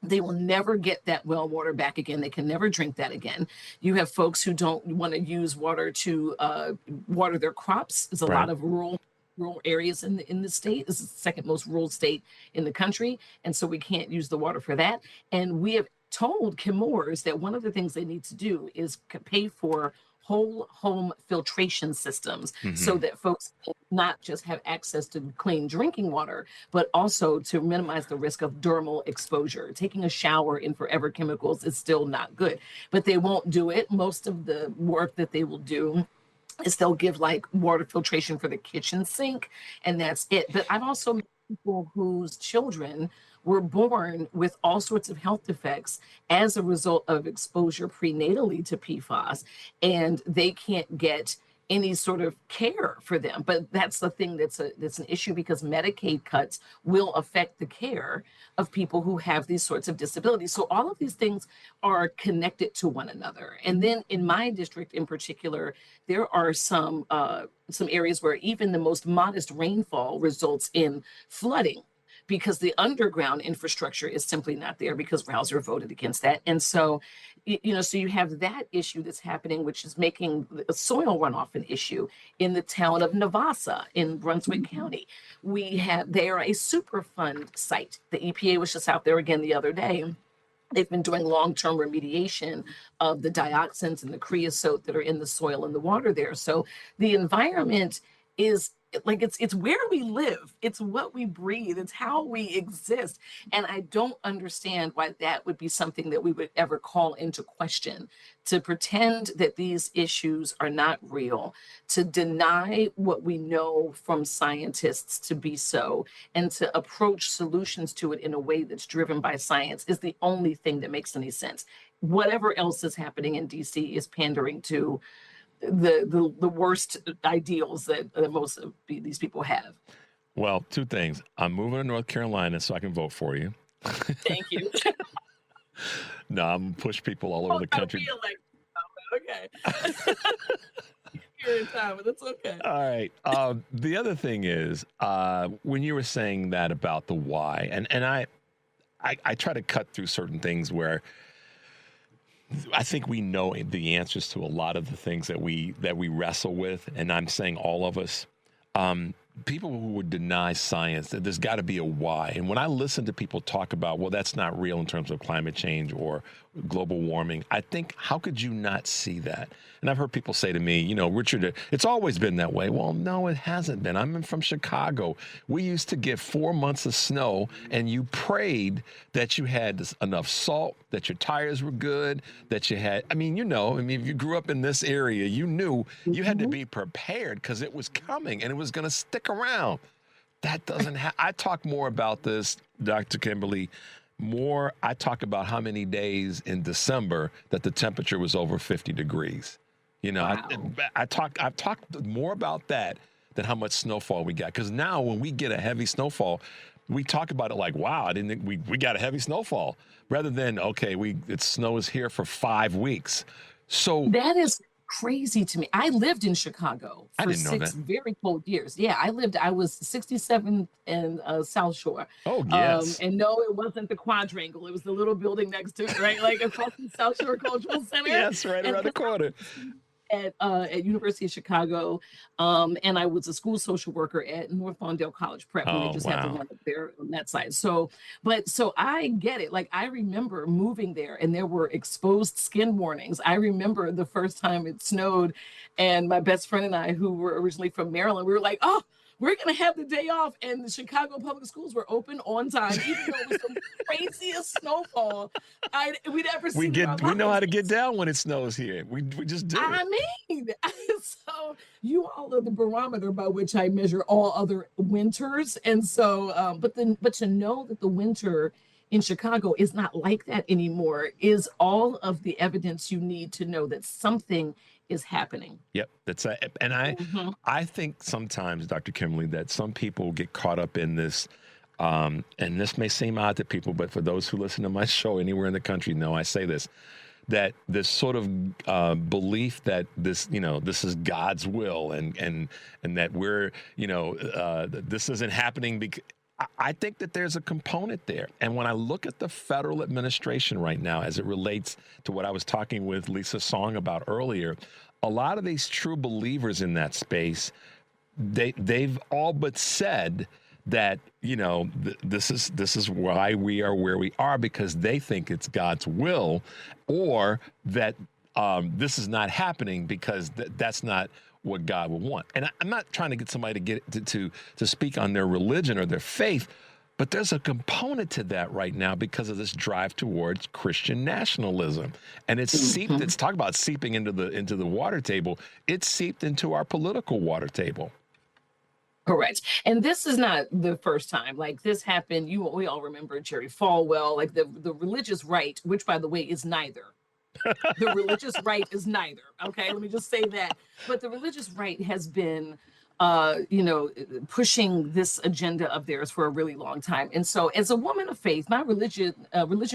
They will never get that well water back again. They can never drink that again. You have folks who don't want to use water to water their crops. There's a lot of rural areas in the state. This is the second most rural state in the country. And so we can't use the water for that. And we have told Chemours that one of the things they need to do is pay for whole home filtration systems so that folks can not just have access to clean drinking water, but also to minimize the risk of dermal exposure. Taking a shower in forever chemicals is still not good, but they won't do it. Most of the work that they will do is they'll give like water filtration for the kitchen sink, and that's it. But I've also met people whose children were born with all sorts of health defects as a result of exposure prenatally to PFAS, and they can't get any sort of care for them. But that's the thing that's an issue, because Medicaid cuts will affect the care of people who have these sorts of disabilities. So all of these things are connected to one another. And then in my district in particular, there are some areas where even the most modest rainfall results in flooding, because the underground infrastructure is simply not there, because Rausser voted against that. And so, so you have that issue that's happening, which is making the soil runoff an issue in the town of Navassa in Brunswick County. They are a Superfund site. The EPA was just out there again the other day. They've been doing long-term remediation of the dioxins and the creosote that are in the soil and the water there. So the environment is like, it's where we live, it's what we breathe, it's how we exist. And I don't understand why that would be something that we would ever call into question, to pretend that these issues are not real, to deny what we know from scientists to be so, and to approach solutions to it in a way that's driven by science is the only thing that makes any sense. Whatever else is happening in DC is pandering to the worst ideals that most of these people have. Well, two things. I'm moving to North Carolina so I can vote for you. Thank you. No, I'm going to push people all over the country. Okay. You're in time, but that's okay. All right. The other thing is, when you were saying that about the why, and I try to cut through certain things where I think we know the answers to a lot of the things that we wrestle with, and I'm saying all of us. People who would deny science, that there's got to be a why. And when I listen to people talk about, well, that's not real in terms of climate change or global warming, I think, how could you not see that? And I've heard people say to me, Richard, it's always been that way. Well, no, it hasn't been. I'm from Chicago. We used to get 4 months of snow, and you prayed that you had enough salt, that your tires were good, that you had, if you grew up in this area, you knew you had to be prepared because it was coming and it was going to stick around. That doesn't I talk more about this, Dr. Kimberly, I talk about how many days in December that the temperature was over 50 degrees. Wow. I've talked more about that than how much snowfall we got. Because now when we get a heavy snowfall, we talk about it like, wow, I didn't think we got a heavy snowfall, rather than, okay, it snows here for 5 weeks. So that is crazy to me. I lived in Chicago for 6 very cold years. Yeah, I was 67 in South Shore. Oh, yes. And no, it wasn't the quadrangle. It was the little building next to it, right? Like across the South Shore Cultural Center. Yes, right around the corner. At University of Chicago, and I was a school social worker at North Lawndale College Prep, when they just had the one up there on that side. So I get it. Like, I remember moving there, and there were exposed skin warnings. I remember the first time it snowed, and my best friend and I, who were originally from Maryland, we were like, oh, we're going to have the day off. And the Chicago public schools were open on time, even though it was the craziest snowfall we'd ever seen. We know how to get down when it snows here. We just do. So you all are the barometer by which I measure all other winters. And so, but to know that the winter in Chicago is not like that anymore is all of the evidence you need to know that something is happening. Yep, I think sometimes, Dr. Kimberly, that some people get caught up in this, and this may seem odd to people, but for those who listen to my show anywhere in the country know I say this, that this sort of belief that this is God's will, and that we're this isn't happening because. I think that there's a component there. And when I look at the federal administration right now, as it relates to what I was talking with Lisa Song about earlier, a lot of these true believers in that space, they've all but said that, this is why we are where we are, because they think it's God's will, or that this is not happening because that's not what God would want. And I'm not trying to get somebody to get to speak on their religion or their faith, but there's a component to that right now because of this drive towards Christian nationalism, and it's seeped. It's talk about seeping into the water table. It's seeped into our political water table. Correct. And this is not the first time. Like, this happened. We all remember Jerry Falwell, like the religious right, which, by the way, is neither. The religious right is neither. Okay, let me just say that. But the religious right has been, pushing this agenda of theirs for a really long time. And so, as a woman of faith, my religion,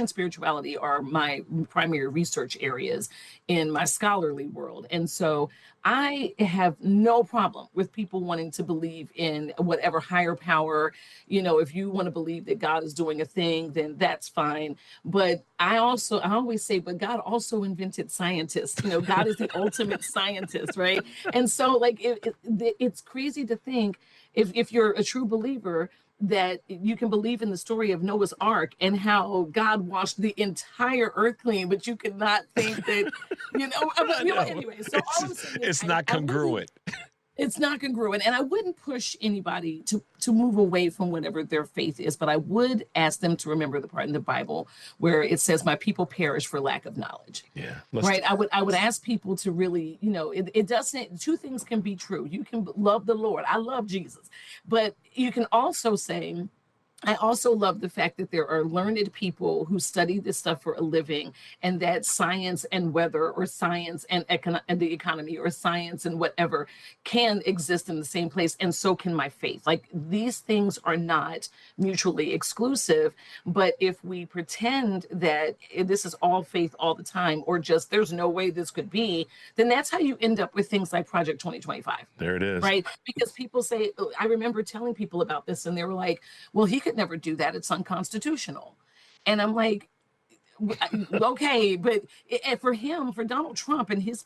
spirituality are my primary research areas in my scholarly world. And so, I have no problem with people wanting to believe in whatever higher power. If you want to believe that God is doing a thing, then that's fine. But I always say, but God also invented scientists. God is the ultimate scientist, right? And so, like, it's crazy to think if you're a true believer that you can believe in the story of Noah's Ark and how God washed the entire earth clean, but you cannot think that, anyway. So all I'm saying is it's not congruent. It's not congruent. And I wouldn't push anybody to move away from whatever their faith is, but I would ask them to remember the part in the Bible where it says, my people perish for lack of knowledge. Yeah. Right. I would ask people to really, it doesn't, two things can be true. You can love the Lord. I love Jesus, but you can also say, I also love the fact that there are learned people who study this stuff for a living, and that science and weather, or science and the economy, or science and whatever can exist in the same place. And so can my faith. Like, these things are not mutually exclusive. But if we pretend that this is all faith all the time, or just there's no way this could be, then that's how you end up with things like Project 2025. There it is. Right. Because people say, I remember telling people about this, and they were like, well, he could never do that. It's unconstitutional. And I'm like, okay, but for Donald Trump and his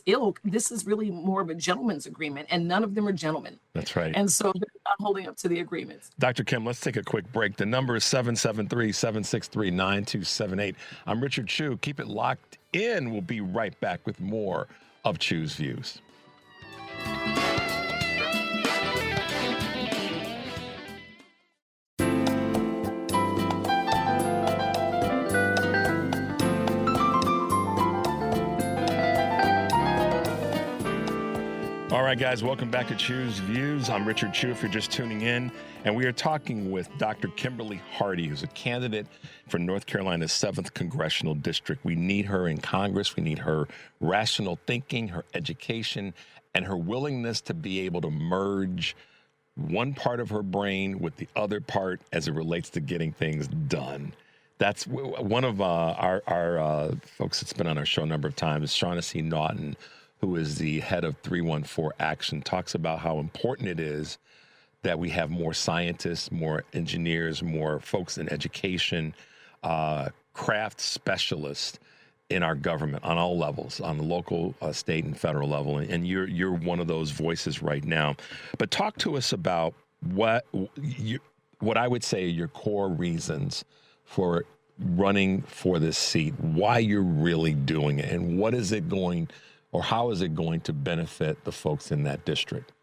ilk, this is really more of a gentleman's agreement, and none of them are gentlemen. That's right. And so they're not holding up to the agreements. Dr. Kim, let's take a quick break. The number is 773-763-9278. I'm Richard Chew. Keep it locked in. We'll be right back with more of Chew's Views. All right, guys, welcome back to Chew's Views. I'm Richard Chew, if you're just tuning in, and we are talking with Dr. Kimberly Hardy, who's a candidate for North Carolina's 7th Congressional District. We need her in Congress. We need her rational thinking, her education, and her willingness to be able to merge one part of her brain with the other part as it relates to getting things done. That's one of our folks that's been on our show a number of times, Shaughnessy Naughton, who is the head of 314 Action, talks about how important it is that we have more scientists, more engineers, more folks in education, craft specialists in our government on all levels, on the local, state, and federal level. And you're one of those voices right now. But talk to us about what I would say are your core reasons for running for this seat, why you're really doing it, and what is it going, or how is it going to benefit the folks in that district?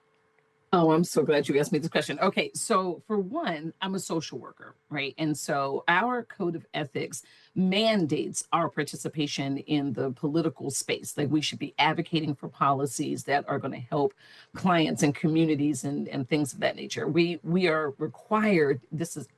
Oh, I'm so glad you asked me this question. Okay, so for one, I'm a social worker, right? And so our code of ethics mandates our participation in the political space. Like, we should be advocating for policies that are going to help clients and communities and things of that nature. We are required, this is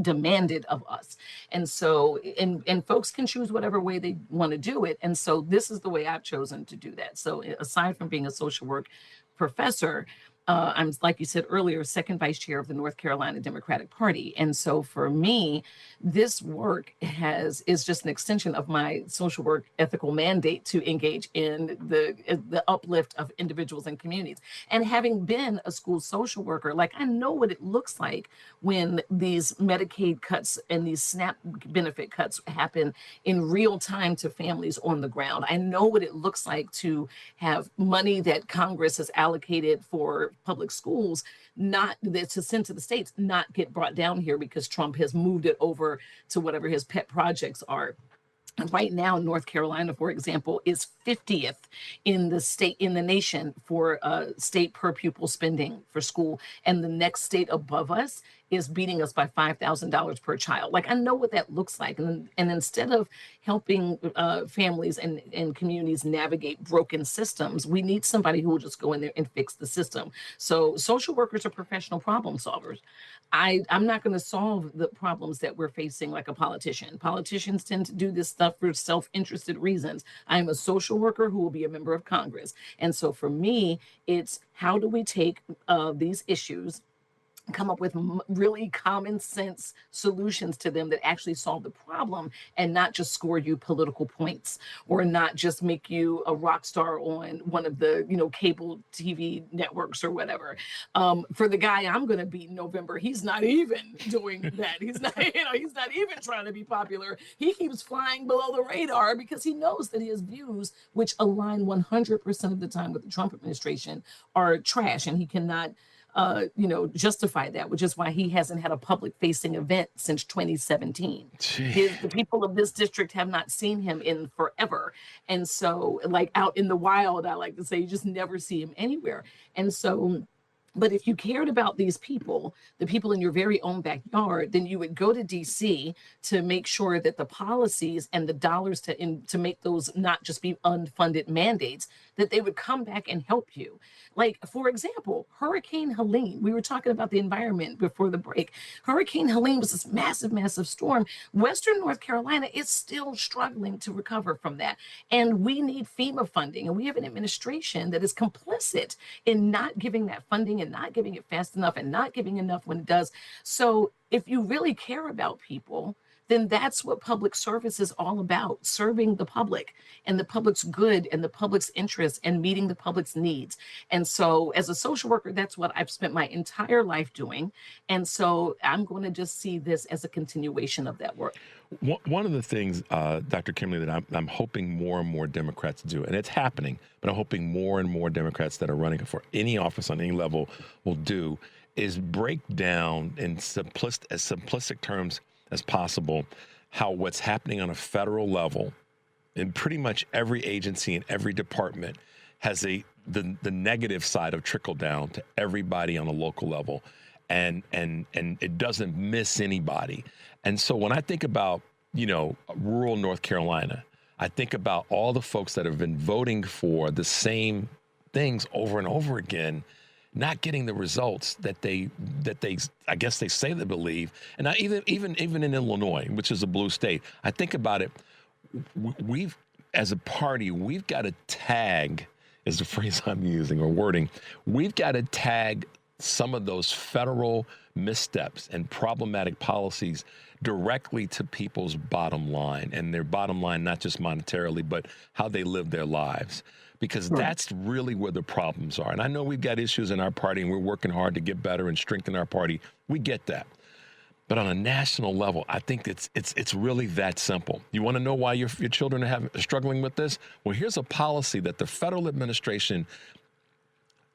demanded of us. And so, and folks can choose whatever way they want to do it. And so this is the way I've chosen to do that. So aside from being a social work professor, I'm, like you said earlier, second vice chair of the North Carolina Democratic Party. And so for me, this work is just an extension of my social work ethical mandate to engage in the uplift of individuals and communities. And having been a school social worker, like, I know what it looks like when these Medicaid cuts and these SNAP benefit cuts happen in real time to families on the ground. I know what it looks like to have money that Congress has allocated for public schools not to send to the States not get brought down here because Trump has moved it over to whatever his pet projects are. Right now, North Carolina, for example, is 50th in the nation for state per pupil spending for school. And the next state above us is beating us by $5,000 per child. Like, I know what that looks like. And instead of helping families and communities navigate broken systems, we need somebody who will just go in there and fix the system. So social workers are professional problem solvers. I'm not going to solve the problems that we're facing like a politician. Politicians tend to do this stuff for self-interested reasons. I'm a social worker who will be a member of Congress. And so for me, it's how do we take these issues, come up with really common sense solutions to them that actually solve the problem and not just score you political points or not just make you a rock star on one of the, cable TV networks or whatever. For the guy I'm going to beat in November, he's not even doing that. He's not, he's not even trying to be popular. He keeps flying below the radar because he knows that his views, which align 100% of the time with the Trump administration, are trash, and he cannot justify that, which is why he hasn't had a public facing event since 2017. The people of this district have not seen him in forever. And so, like, out in the wild, I like to say, you just never see him anywhere. And so, but if you cared about these people, the people in your very own backyard, then you would go to DC to make sure that the policies and the dollars to make those not just be unfunded mandates, that they would come back and help you. Like, for example, Hurricane Helene. We were talking about the environment before the break. Hurricane Helene was this massive, massive storm. Western North Carolina is still struggling to recover from that. And we need FEMA funding. And we have an administration that is complicit in not giving that funding and not giving it fast enough and not giving enough when it does. So if you really care about people, then that's what public service is all about, serving the public and the public's good and the public's interests and meeting the public's needs. And so as a social worker, that's what I've spent my entire life doing. And so I'm going to just see this as a continuation of that work. One of the things, Dr. Kimberly, that I'm hoping more and more Democrats do, and it's happening, but I'm hoping more and more Democrats that are running for any office on any level will do, is break down in as simplistic terms as possible how what's happening on a federal level in pretty much every agency and every department has the negative side of trickle down to everybody on a local level, and it doesn't miss anybody. And so when I think about rural North Carolina, I think about all the folks that have been voting for the same things over and over again, not getting the results that they I guess they say they believe. And even in Illinois, which is a blue state, I think about it. We've, as a party, we've got to tag, is the phrase I'm using or wording. We've got to tag some of those federal missteps and problematic policies directly to people's bottom line, and their bottom line, not just monetarily, but how they live their lives. Because that's really where the problems are. And I know we've got issues in our party and we're working hard to get better and strengthen our party. We get that. But on a national level, I think it's really that simple. You want to know why your children are struggling with this? Well, here's a policy that the federal administration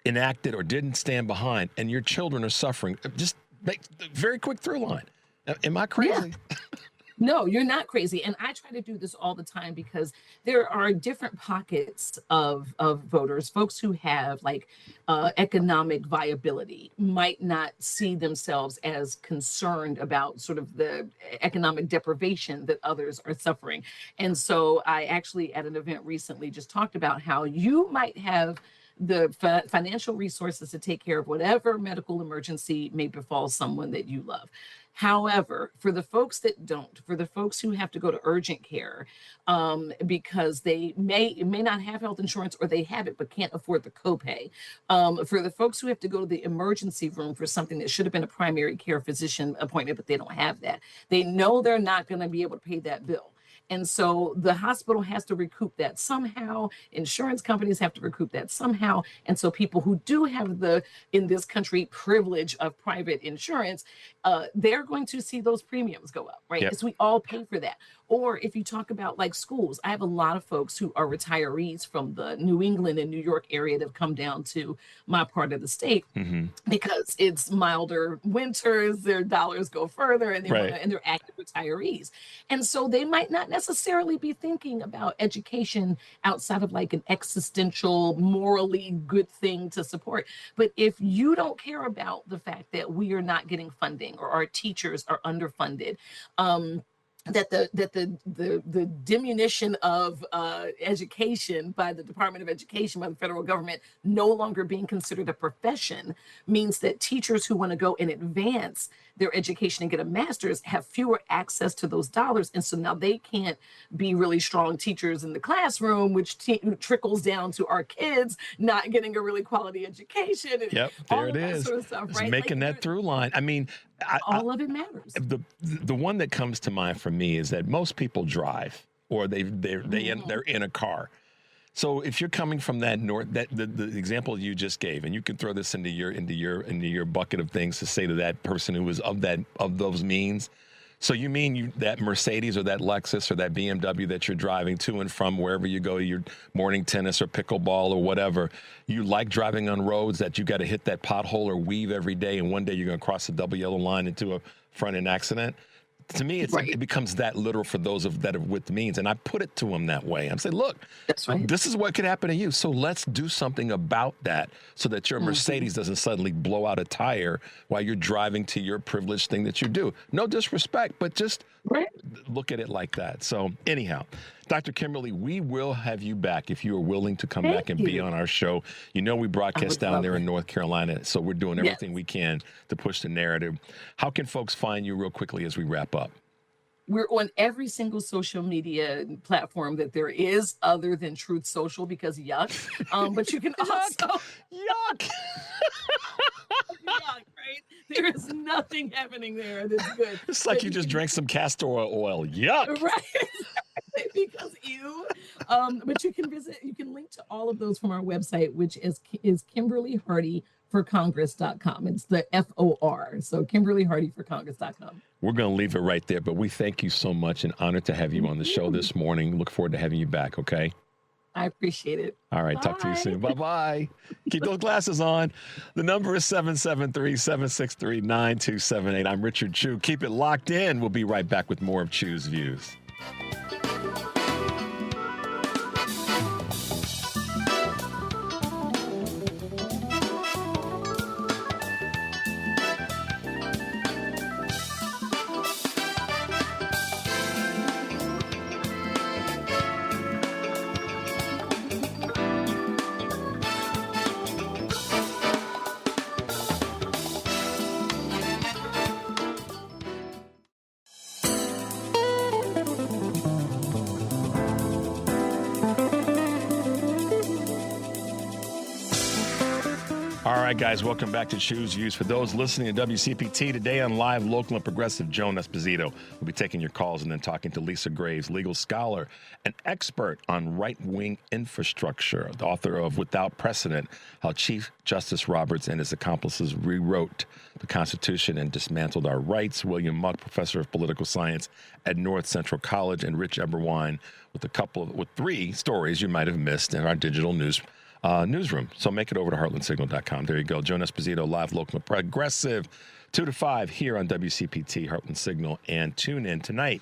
enacted or didn't stand behind, and your children are suffering. Just make a very quick through line. Am I crazy? Yeah. No, you're not crazy. And I try to do this all the time because there are different pockets of voters, folks who have like economic viability might not see themselves as concerned about sort of the economic deprivation that others are suffering. And so I actually at an event recently just talked about how you might have the financial resources to take care of whatever medical emergency may befall someone that you love. However, for the folks that don't, for the folks who have to go to urgent care because they may not have health insurance or they have it but can't afford the copay, for the folks who have to go to the emergency room for something that should have been a primary care physician appointment, but they don't have that, they know they're not going to be able to pay that bill. And so the hospital has to recoup that somehow. Insurance companies have to recoup that somehow. And so people who do have in this country, privilege of private insurance, they're going to see those premiums go up, right? Yep. Because we all pay for that. Or if you talk about like schools, I have a lot of folks who are retirees from the New England and New York area that have come down to my part of the state because it's milder winters, their dollars go further, and and they're active retirees. And so they might not necessarily be thinking about education outside of like an existential, morally good thing to support. But if you don't care about the fact that we are not getting funding or our teachers are underfunded, that the diminution of education by the Department of Education, by the federal government, no longer being considered a profession, means that teachers who want to go and advance their education and get a master's have fewer access to those dollars. And so now they can't be really strong teachers in the classroom, which trickles down to our kids not getting a really quality education. And there it is. Sort of stuff, right? Making that through line. I mean, all of it matters. The one that comes to mind for me is that most people drive, or they're in a car. So if you're coming from that north, the example you just gave, and you can throw this into your bucket of things to say to that person who was of those means. So you mean that Mercedes or that Lexus or that BMW that you're driving to and from wherever you go to your morning tennis or pickleball or whatever, you like driving on roads that you got to hit that pothole or weave every day, and one day you're going to cross the double yellow line into a front-end accident? To me, it becomes that literal for those that are with means. And I put it to them that way. I'm saying, look, this is what could happen to you. So let's do something about that so that your Mercedes doesn't suddenly blow out a tire while you're driving to your privileged thing that you do. No disrespect, but just look at it like that. So anyhow, Dr. Kimberly, we will have you back if you are willing to come back and be on our show. You know, we broadcast down there in North Carolina, so we're doing everything we can to push the narrative. How can folks find you real quickly as we wrap up? We're on every single social media platform that there is other than Truth Social, because yuck. But you can also... Yuck! Yuck, right? There is nothing happening there that's good. It's like you just drank some castor oil. Yuck! Right. Because but you can link to all of those from our website, which is KimberlyHardyForCongress.com. It's the FOR. So KimberlyHardyForCongress.com. We're going to leave it right there, but we thank you so much and honored to have you on the show this morning. Look forward to having you back, okay? I appreciate it. All right, talk to you soon. Bye-bye. Keep those glasses on. The number is 773-763-9278. I'm Richard Chew. Keep it locked in. We'll be right back with more of Chew's Views. All right, guys, welcome back to Chew's Views. For those listening to WCPT today on Live, Local, and Progressive, Joan Esposito will be taking your calls and then talking to Lisa Graves, legal scholar, an expert on right-wing infrastructure, the author of Without Precedent, How Chief Justice Roberts and His Accomplices Rewrote the Constitution and Dismantled Our Rights, William Muck, professor of political science at North Central College, and Rich Eberwine with three stories you might have missed in our digital newsroom. So make it over to heartlandsignal.com. There you go. Joan Esposito, Live, Local, and Progressive, 2 to 5 here on WCPT, Heartland Signal. And tune in tonight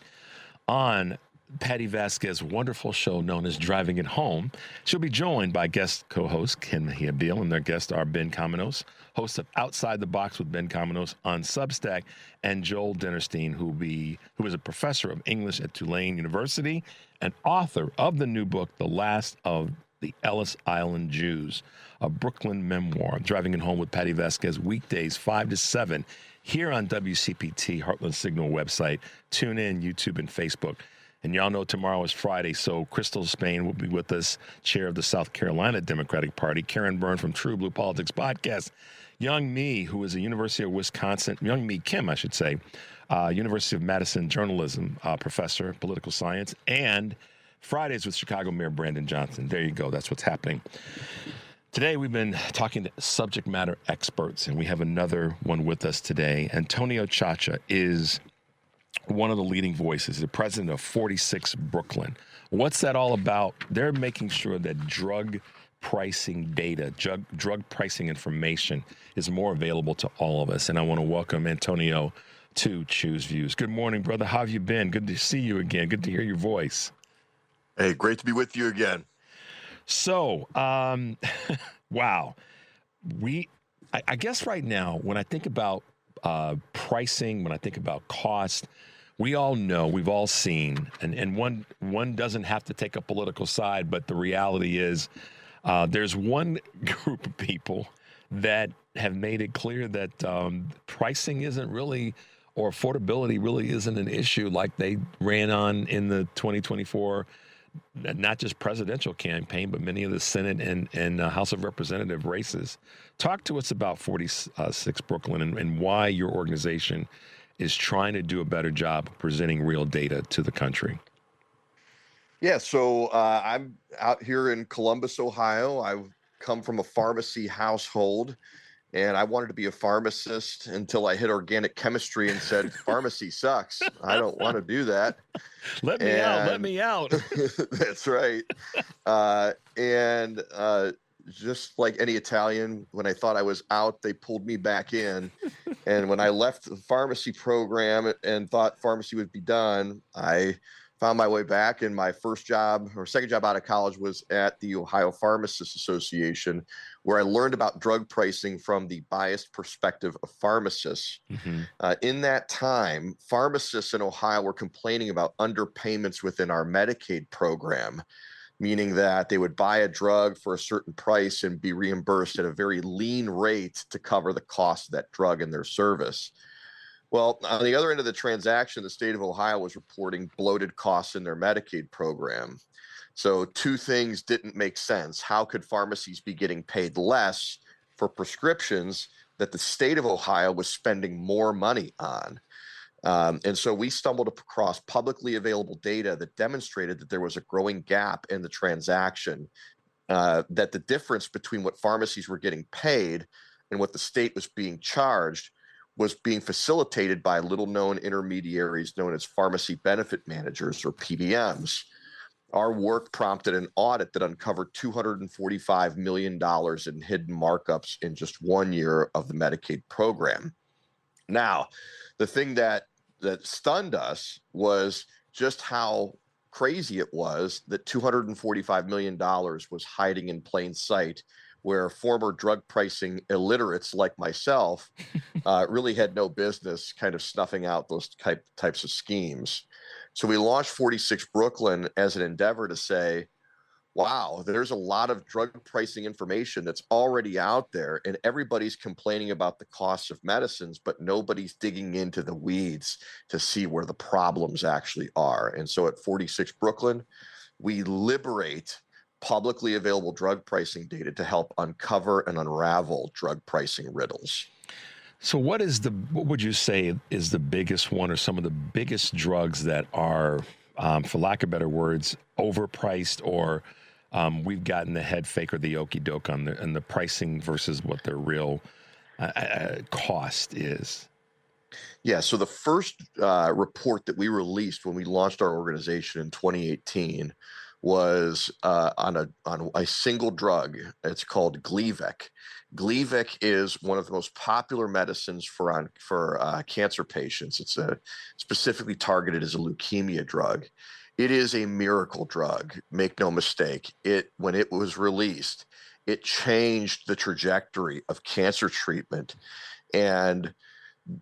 on Patty Vasquez's wonderful show known as Driving It Home. She'll be joined by guest co-host Ken Mejia Beal, and their guests are Ben Kamenos, host of Outside the Box with Ben Kamenos on Substack, and Joel Dinnerstein, who is a professor of English at Tulane University and author of the new book, The Last of the Ellis Island Jews, a Brooklyn memoir. Driving It Home with Patty Vasquez, weekdays 5 to 7 here on WCPT, Heartland Signal website. Tune in, YouTube, and Facebook. And y'all know tomorrow is Friday, so Crystal Spain will be with us, chair of the South Carolina Democratic Party, Karen Byrne from True Blue Politics Podcast, Young Mi, who is a University of Wisconsin, Young Mi Kim, I should say, University of Madison journalism professor, political science, and Fridays with Chicago Mayor Brandon Johnson. There you go. That's what's happening. Today, we've been talking to subject matter experts, and we have another one with us today. Antonio Chacha is one of the leading voices, the president of 46 Brooklyn. What's that all about? They're making sure that drug pricing data, drug pricing information is more available to all of us. And I want to welcome Antonio to Choose Views. Good morning, brother. How have you been? Good to see you again. Good to hear your voice. Hey, great to be with you again. So, wow. I guess right now, when I think about pricing, when I think about cost, we all know, we've all seen, and one doesn't have to take a political side, but the reality is there's one group of people that have made it clear that pricing isn't really, or affordability really isn't an issue like they ran on in the 2024, not just presidential campaign, but many of the Senate and House of Representative races. Talk to us about 46 Brooklyn and why your organization is trying to do a better job of presenting real data to the country. Yeah, so I'm out here in Columbus, Ohio. I've come from a pharmacy household, and I wanted to be a pharmacist until I hit organic chemistry and said, pharmacy sucks. I don't want to do that. Let me out. That's right. Just like any Italian, when I thought I was out, they pulled me back in. And when I left the pharmacy program and thought pharmacy would be done, I found my way back. And my first job or second job out of college was at the Ohio Pharmacists Association, where I learned about drug pricing from the biased perspective of pharmacists. Mm-hmm. In that time, pharmacists in Ohio were complaining about underpayments within our Medicaid program, meaning that they would buy a drug for a certain price and be reimbursed at a very lean rate to cover the cost of that drug and their service. Well, on the other end of the transaction, the state of Ohio was reporting bloated costs in their Medicaid program. So two things didn't make sense. How could pharmacies be getting paid less for prescriptions that the state of Ohio was spending more money on? And so we stumbled across publicly available data that demonstrated that there was a growing gap in the transaction, that the difference between what pharmacies were getting paid and what the state was being charged was being facilitated by little-known intermediaries known as pharmacy benefit managers, or PBMs. Our work prompted an audit that uncovered $245 million in hidden markups in just 1 year of the Medicaid program. Now, the thing that stunned us was just how crazy it was that $245 million was hiding in plain sight, where former drug pricing illiterates like myself really had no business kind of snuffing out those types of schemes. So we launched 46 Brooklyn as an endeavor to say, wow, there's a lot of drug pricing information that's already out there, and everybody's complaining about the costs of medicines, but nobody's digging into the weeds to see where the problems actually are. And so at 46 Brooklyn, we liberate publicly available drug pricing data to help uncover and unravel drug pricing riddles. So what would you say is the biggest one, or some of the biggest drugs that are, for lack of better words, overpriced, or we've gotten the head fake or the okie doke on the pricing versus what their real cost is? Yeah, so the first report that we released when we launched our organization in 2018 was on a single drug. It's called Gleevec. Gleevec is one of the most popular medicines for cancer patients. It's specifically targeted as a leukemia drug. It is a miracle drug. Make no mistake. When it was released, it changed the trajectory of cancer treatment, and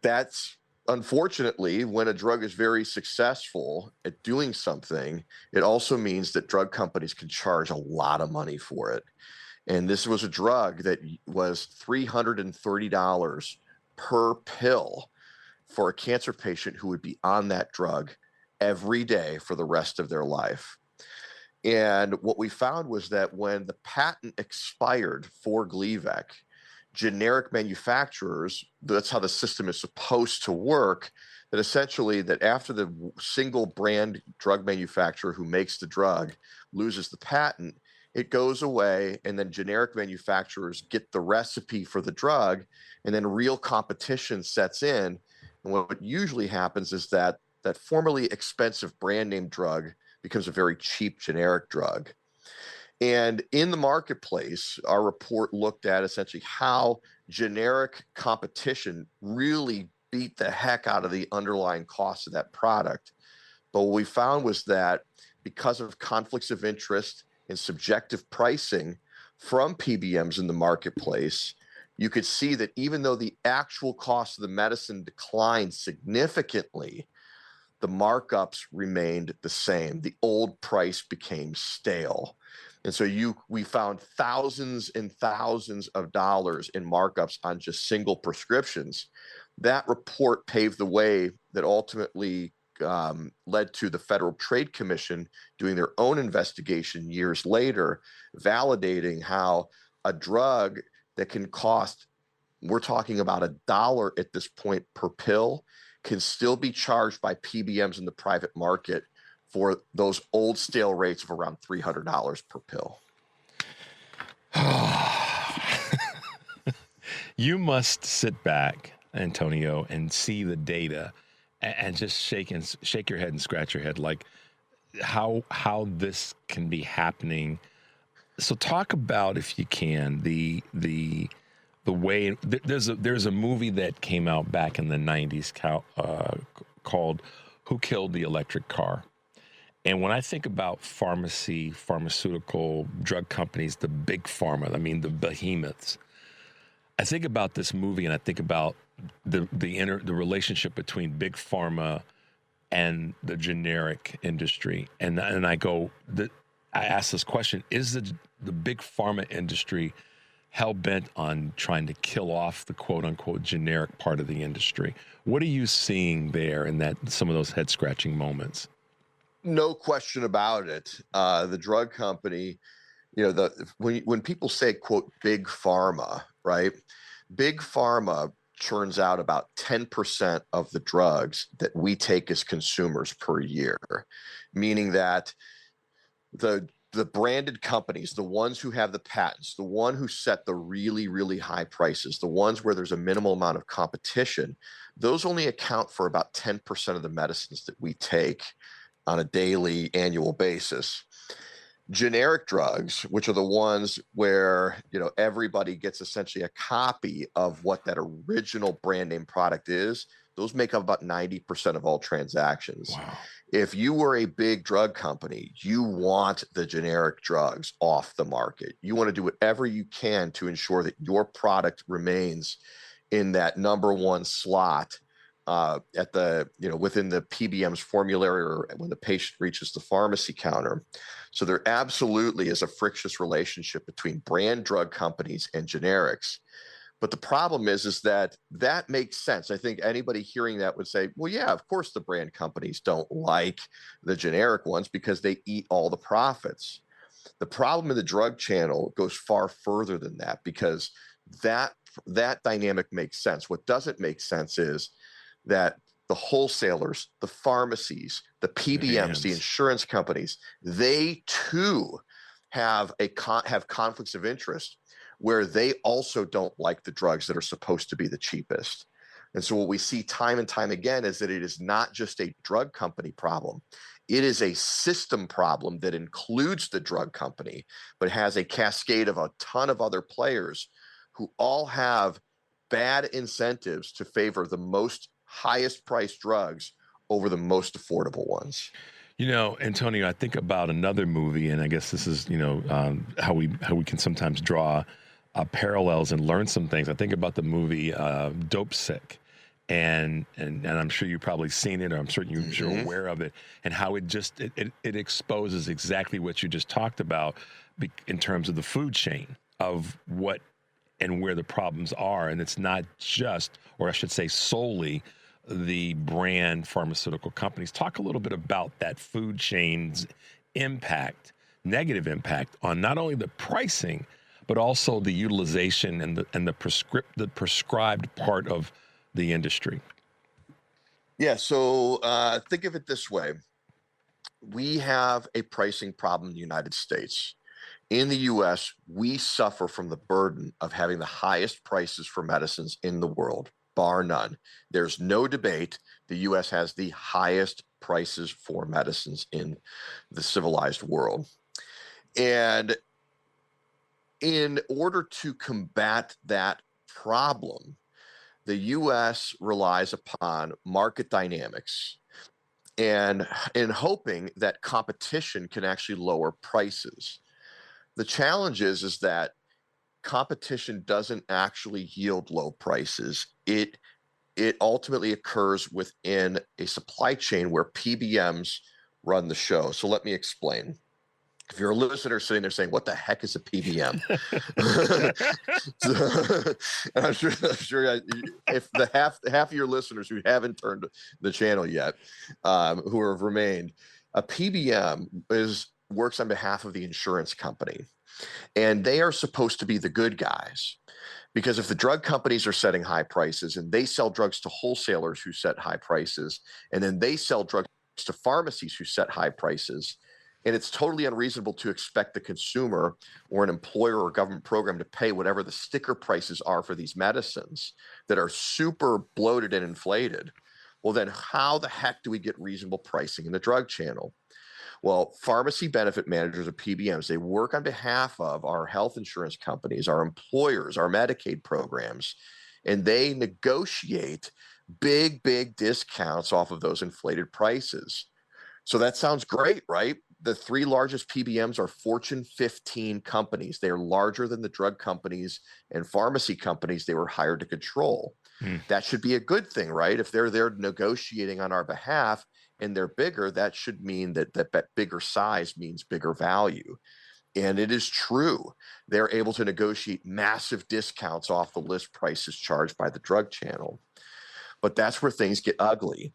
that's unfortunately, when a drug is very successful at doing something, it also means that drug companies can charge a lot of money for it. And this was a drug that was $330 per pill for a cancer patient who would be on that drug every day for the rest of their life. And what we found was that when the patent expired for Gleevec, generic manufacturers, that's how the system is supposed to work, that essentially that after the single brand drug manufacturer who makes the drug loses the patent, it goes away, and then generic manufacturers get the recipe for the drug, and then real competition sets in. And what usually happens is that that formerly expensive brand name drug becomes a very cheap generic drug. And in the marketplace, our report looked at essentially how generic competition really beat the heck out of the underlying cost of that product. But what we found was that because of conflicts of interest and subjective pricing from PBMs in the marketplace, you could see that even though the actual cost of the medicine declined significantly, the markups remained the same. The old price became stale. And so we found thousands and thousands of dollars in markups on just single prescriptions. That report paved the way that ultimately led to the Federal Trade Commission doing their own investigation years later, validating how a drug that can cost, we're talking about $1 at this point per pill, can still be charged by PBMs in the private market for those old stale rates of around $300 per pill. You must sit back, Antonio, and see the data and just shake your head and scratch your head, like how this can be happening. So talk about, if you can, the way there's a movie that came out back in the 90s called Who Killed the Electric Car? And when I think about pharmaceutical drug companies, the big pharma, I mean the behemoths, I think about this movie and I think about the relationship between big pharma and the generic industry, and I ask this question: is the big pharma industry hell bent on trying to kill off the quote unquote generic part of the industry? What are you seeing there in some of those head scratching moments? No question about it. The drug company, when people say quote big pharma, right? Big pharma churns out about 10% of the drugs that we take as consumers per year, meaning that the branded companies, the ones who have the patents, the one who set the really, really high prices, the ones where there's a minimal amount of competition, those only account for about 10% of the medicines that we take on a daily, annual basis. Generic drugs, which are the ones where everybody gets essentially a copy of what that original brand name product is, those make up about 90% of all transactions. Wow. If you were a big drug company, you want the generic drugs off the market. You want to do whatever you can to ensure that your product remains in that number one slot at the within the PBM's formulary or when the patient reaches the pharmacy counter. So there absolutely is a frictious relationship between brand drug companies and generics. But the problem is that makes sense. I think anybody hearing that would say, well, yeah, of course the brand companies don't like the generic ones because they eat all the profits. The problem in the drug channel goes far further than that, because that dynamic makes sense. What doesn't make sense is that the wholesalers, the pharmacies, the PBMs, the insurance companies, they too have conflicts of interest where they also don't like the drugs that are supposed to be the cheapest. And so what we see time and time again is that it is not just a drug company problem. It is a system problem that includes the drug company, but has a cascade of a ton of other players who all have bad incentives to favor the highest priced drugs over the most affordable ones. Antonio, I think about another movie, and I guess this is, how we can sometimes draw parallels and learn some things. I think about the movie Dopesick, and I'm sure you've probably seen it, or I'm certain you're aware of it, and how it exposes exactly what you just talked about in terms of the food chain of what and where the problems are. And it's not just, or I should say solely, the brand pharmaceutical companies. Talk a little bit about that food chain's negative impact on not only the pricing, but also the utilization and the prescribed part of the industry. Yeah, so think of it this way. We have a pricing problem in the United States. In the US, we suffer from the burden of having the highest prices for medicines in the world. bar none. There's no debate. The U.S. has the highest prices for medicines in the civilized world. And in order to combat that problem, the U.S. relies upon market dynamics and in hoping that competition can actually lower prices. The challenge is that competition doesn't actually yield low prices. It ultimately occurs within a supply chain where PBMs run the show. So let me explain. If you're a listener sitting there saying, "What the heck is a PBM?" And I'm sure if the half of your listeners who haven't turned the channel yet, who have remained, a PBM works on behalf of the insurance company, and they are supposed to be the good guys. Because if the drug companies are setting high prices and they sell drugs to wholesalers who set high prices, and then they sell drugs to pharmacies who set high prices, and it's totally unreasonable to expect the consumer or an employer or government program to pay whatever the sticker prices are for these medicines that are super bloated and inflated. Well, then how the heck do we get reasonable pricing in the drug channel? Well, pharmacy benefit managers or PBMs, they work on behalf of our health insurance companies, our employers, our Medicaid programs, and they negotiate big discounts off of those inflated prices. So that sounds great, right? The three largest PBMs are Fortune 15 companies. They are larger than the drug companies and pharmacy companies they were hired to control. That should be a good thing, right? If they're there negotiating on our behalf and they're bigger, that should mean that bigger size means bigger value. And it is true. They're able to negotiate massive discounts off the list prices charged by the drug channel. But that's where things get ugly.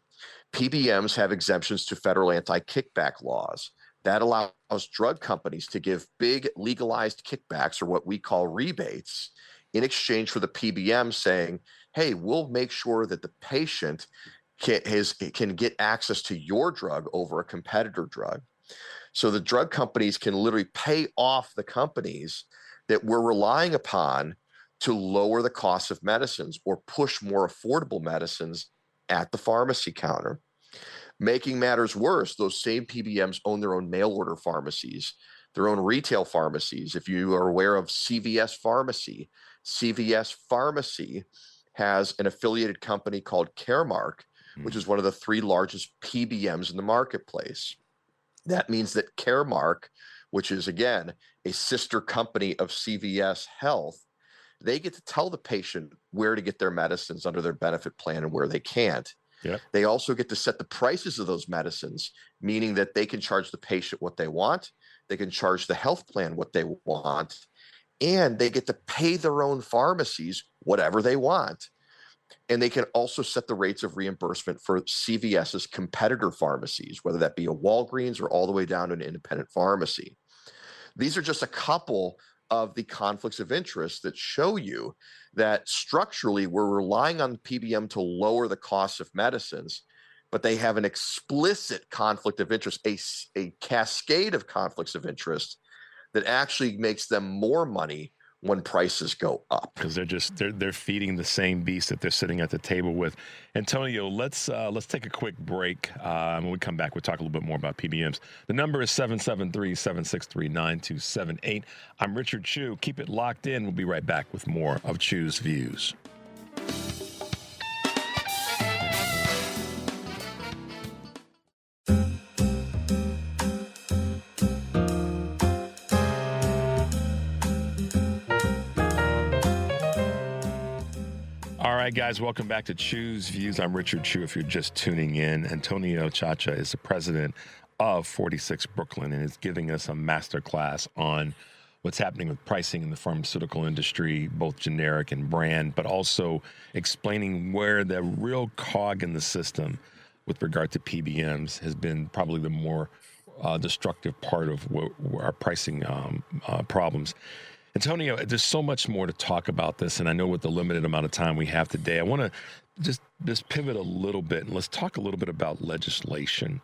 PBMs have exemptions to federal anti-kickback laws. That allows drug companies to give big legalized kickbacks, or what we call rebates, in exchange for the PBM saying, "Hey, we'll make sure that the patient can get access to your drug over a competitor drug." So the drug companies can literally pay off the companies that we're relying upon to lower the cost of medicines or push more affordable medicines at the pharmacy counter. Making matters worse, those same PBMs own their own mail order pharmacies, their own retail pharmacies. If you are aware of CVS Pharmacy has an affiliated company called Caremark, which is one of the three largest PBMs in the marketplace. That means that Caremark, which is, again, a sister company of CVS Health, they get to tell the patient where to get their medicines under their benefit plan and where they can't. Yep. They also get to set the prices of those medicines, meaning that they can charge the patient what they want, they can charge the health plan what they want, and they get to pay their own pharmacies whatever they want. And they can also set the rates of reimbursement for CVS's competitor pharmacies, whether that be a Walgreens or all the way down to an independent pharmacy. These are just a couple of the conflicts of interest that show you that structurally we're relying on the PBM to lower the cost of medicines, but they have an explicit conflict of interest, a cascade of conflicts of interest that actually makes them more money when prices go up. Because they're feeding the same beast that they're sitting at the table with. Antonio, let's take a quick break. When we come back, we'll talk a little bit more about PBMs. The number is 773-763-9278. I'm Richard Chew. Keep it locked in. We'll be right back with more of Chew's Views. All right, guys, welcome back to Chew's Views. I'm Richard Chew. If you're just tuning in, Antonio Chacha is the president of 46 Brooklyn and is giving us a masterclass on what's happening with pricing in the pharmaceutical industry, both generic and brand, but also explaining where the real cog in the system with regard to PBMs has been probably the more destructive part of our pricing problems. Antonio, there's so much more to talk about this, and I know with the limited amount of time we have today, I want to just pivot a little bit, and let's talk a little bit about legislation.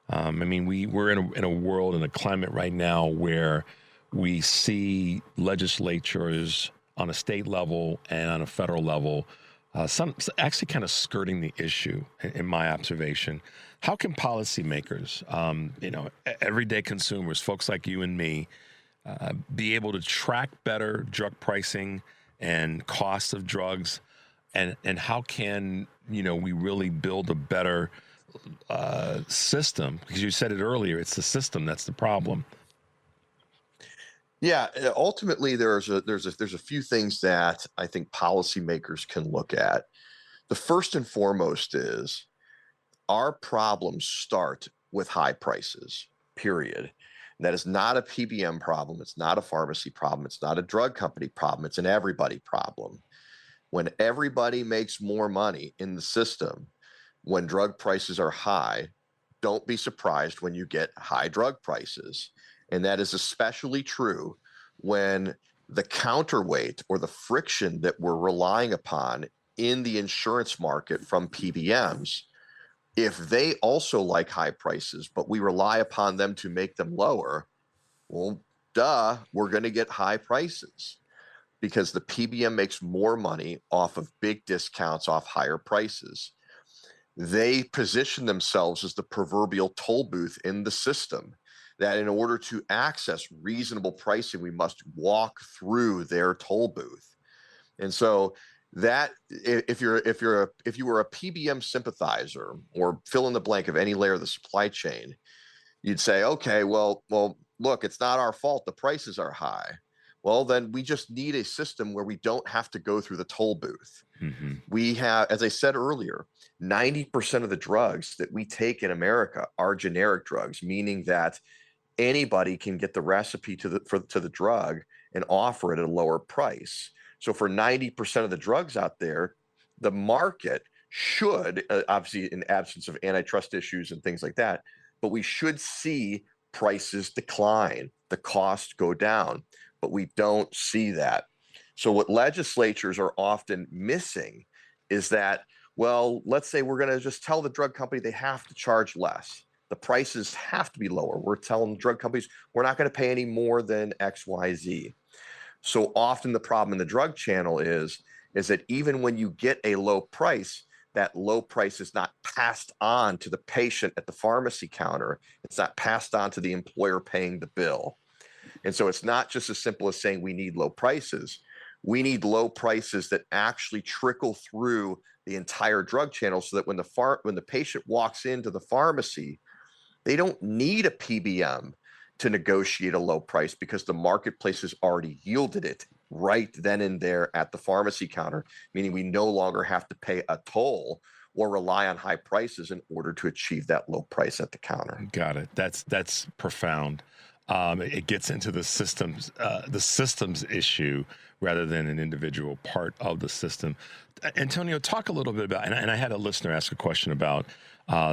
I mean, we're in a world, in a climate right now where we see legislatures on a state level and on a federal level some actually kind of skirting the issue in my observation. How can policymakers, everyday consumers, folks like you and me, be able to track better drug pricing and costs of drugs, and how can we really build a better system? Because you said it earlier, it's the system that's the problem. Yeah, ultimately there's a few things that I think policymakers can look at. The first and foremost is our problems start with high prices, period. And that is not a PBM problem. It's not a pharmacy problem. It's not a drug company problem. It's an everybody problem. When everybody makes more money in the system, when drug prices are high, don't be surprised when you get high drug prices. And that is especially true when the counterweight or the friction that we're relying upon in the insurance market from PBMs, if they also like high prices, but we rely upon them to make them lower, well, we're going to get high prices because the PBM makes more money off of big discounts off higher prices. They position themselves as the proverbial toll booth in the system, that in order to access reasonable pricing, we must walk through their toll booth. And so that if you were a PBM sympathizer or fill in the blank of any layer of the supply chain, you'd say, okay, well, look, it's not our fault. The prices are high. Well, then we just need a system where we don't have to go through the toll booth. Mm-hmm. We have, as I said earlier, 90% of the drugs that we take in America are generic drugs, meaning that anybody can get the recipe to the drug and offer it at a lower price. So for 90% of the drugs out there, the market should, obviously in absence of antitrust issues and things like that, but we should see prices decline, the cost go down, but we don't see that. So what legislatures are often missing is that, well, let's say we're going to just tell the drug company they have to charge less. The prices have to be lower. We're telling drug companies we're not going to pay any more than X, Y, Z. So often the problem in the drug channel is that even when you get a low price, that low price is not passed on to the patient at the pharmacy counter. It's not passed on to the employer paying the bill. And so it's not just as simple as saying we need low prices. We need low prices that actually trickle through the entire drug channel so that when the patient walks into the pharmacy, they don't need a PBM to negotiate a low price because the marketplace has already yielded it right then and there at the pharmacy counter, meaning we no longer have to pay a toll or rely on high prices in order to achieve that low price at the counter. Got it. That's profound. It gets into the systems issue rather than an individual part of the system. Antonio, talk a little bit about, and I had a listener ask a question about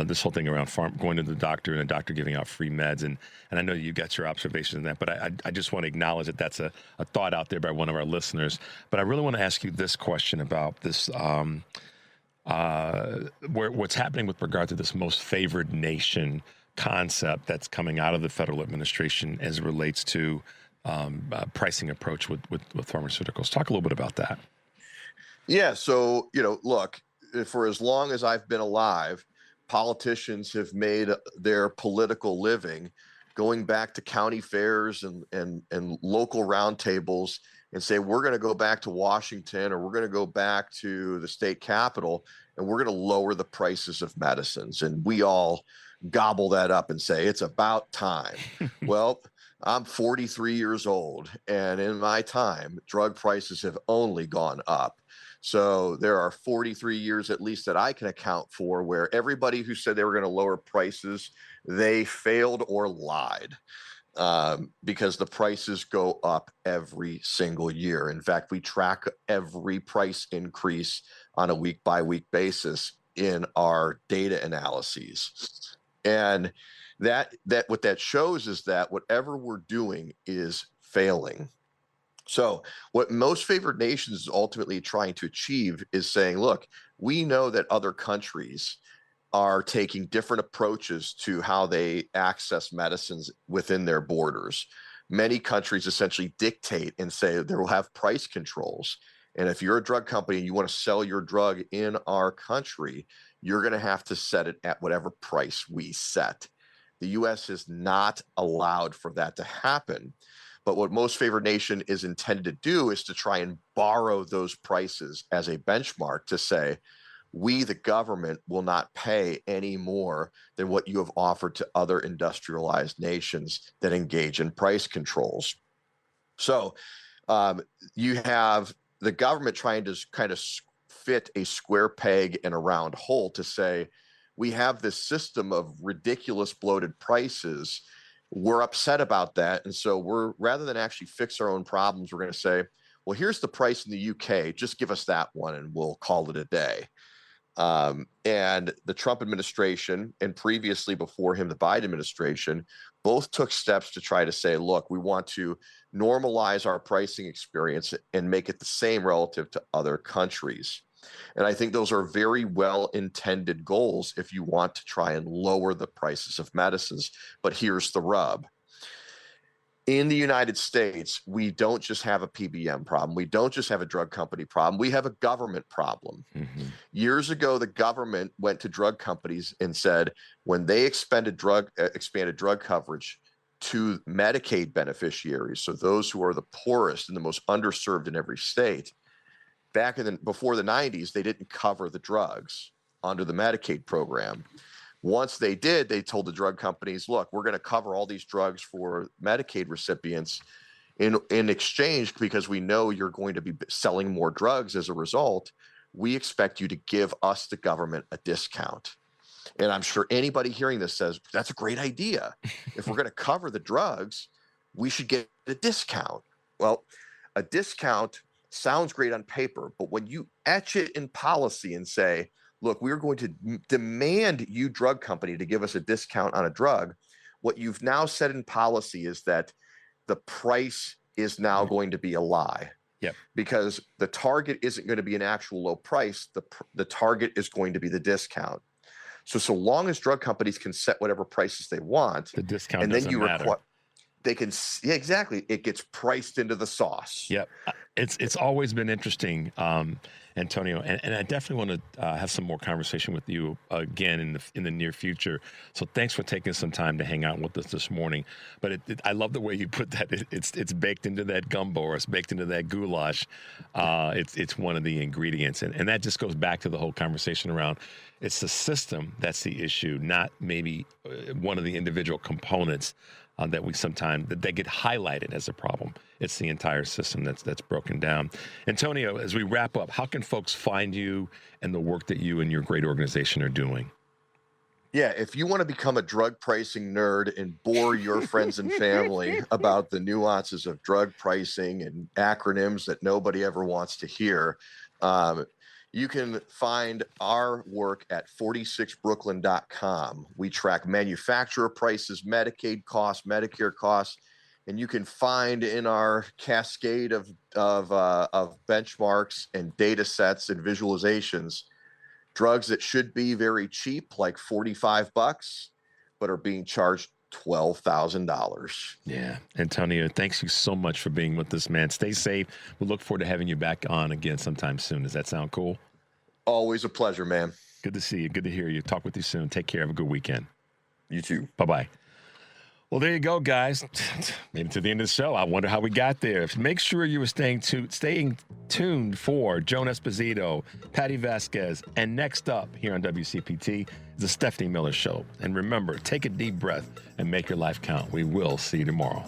this whole thing around going to the doctor and a doctor giving out free meds. And I know you got your observations on that, but I just want to acknowledge that that's a thought out there by one of our listeners. But I really want to ask you this question about this, what's happening with regard to this most favored nation concept that's coming out of the federal administration as it relates to pricing approach with pharmaceuticals. Talk a little bit about that. Yeah. So, look, for as long as I've been alive, politicians have made their political living going back to county fairs and local roundtables and say, we're going to go back to Washington or we're going to go back to the state capitol and we're going to lower the prices of medicines. And we all gobble that up and say, it's about time. Well, I'm 43 years old, and in my time, drug prices have only gone up. So there are 43 years at least that I can account for where everybody who said they were going to lower prices, they failed or lied, because the prices go up every single year. In fact, we track every price increase on a week-by-week basis in our data analyses. And that what that shows is that whatever we're doing is failing. So what most favored nations is ultimately trying to achieve is saying, look, we know that other countries are taking different approaches to how they access medicines within their borders. Many countries essentially dictate and say they will have price controls. And if you're a drug company and you want to sell your drug in our country, you're going to have to set it at whatever price we set. The U.S. is not allowed for that to happen. But what Most Favored Nation is intended to do is to try and borrow those prices as a benchmark to say, we, the government, will not pay any more than what you have offered to other industrialized nations that engage in price controls. So you have the government trying to kind of fit a square peg in a round hole to say, we have this system of ridiculous bloated prices. We're upset about that. And so we're, rather than actually fix our own problems, we're going to say, well, here's the price in the UK. Just give us that one and we'll call it a day. And the Trump administration, and previously before him, the Biden administration, both took steps to try to say, look, we want to normalize our pricing experience and make it the same relative to other countries. And I think those are very well-intended goals if you want to try and lower the prices of medicines. But here's the rub. In the United States, we don't just have a PBM problem. We don't just have a drug company problem. We have a government problem. Mm-hmm. Years ago, the government went to drug companies and said, when they expanded drug coverage to Medicaid beneficiaries, so those who are the poorest and the most underserved in every state, before the 90s, they didn't cover the drugs under the Medicaid program. Once they did, they told the drug companies, look, we're going to cover all these drugs for Medicaid recipients in exchange, because we know you're going to be selling more drugs as a result. We expect you to give us, the government, a discount. And I'm sure anybody hearing this says, that's a great idea. If we're going to cover the drugs, we should get a discount. Well, a discount sounds great on paper, but when you etch it in policy and say, look, we're going to demand you, drug company, to give us a discount on a drug, what you've now said in policy is that the price is now going to be a lie. Yep. Because the target isn't going to be an actual low price. The target is going to be the discount. So long as drug companies can set whatever prices they want, the discount and doesn't matter. They can, yeah, exactly. It gets priced into the sauce. Yep. It's always been interesting, Antonio, and I definitely want to have some more conversation with you again in the near future. So thanks for taking some time to hang out with us this morning. But I love the way you put that. It's baked into that gumbo, or it's baked into that goulash. It's one of the ingredients, and that just goes back to the whole conversation around it's the system that's the issue, not maybe one of the individual components that we sometimes that get highlighted as a problem. It's the entire system that's broken down. Antonio, as we wrap up, how can folks find you and the work that you and your great organization are doing? Yeah, if you want to become a drug pricing nerd and bore your friends and family about the nuances of drug pricing and acronyms that nobody ever wants to hear, you can find our work at 46brooklyn.com. We track manufacturer prices, Medicaid costs, Medicare costs, and you can find in our cascade of benchmarks and data sets and visualizations drugs that should be very cheap, like $45, but are being charged $12,000. Yeah. Antonio, thanks you so much for being with us, man. Stay safe. We'll look forward to having you back on again sometime soon. Does that sound cool? Always a pleasure, man. Good to see you. Good to hear you. Talk with you soon. Take care. Have a good weekend. You too. Bye-bye. Well, there you go, guys. Made it to the end of the show. I wonder how we got there. Make sure you were staying tuned for Joan Esposito, Patty Vasquez, and next up here on WCPT is the Stephanie Miller Show. And remember, take a deep breath and make your life count. We will see you tomorrow.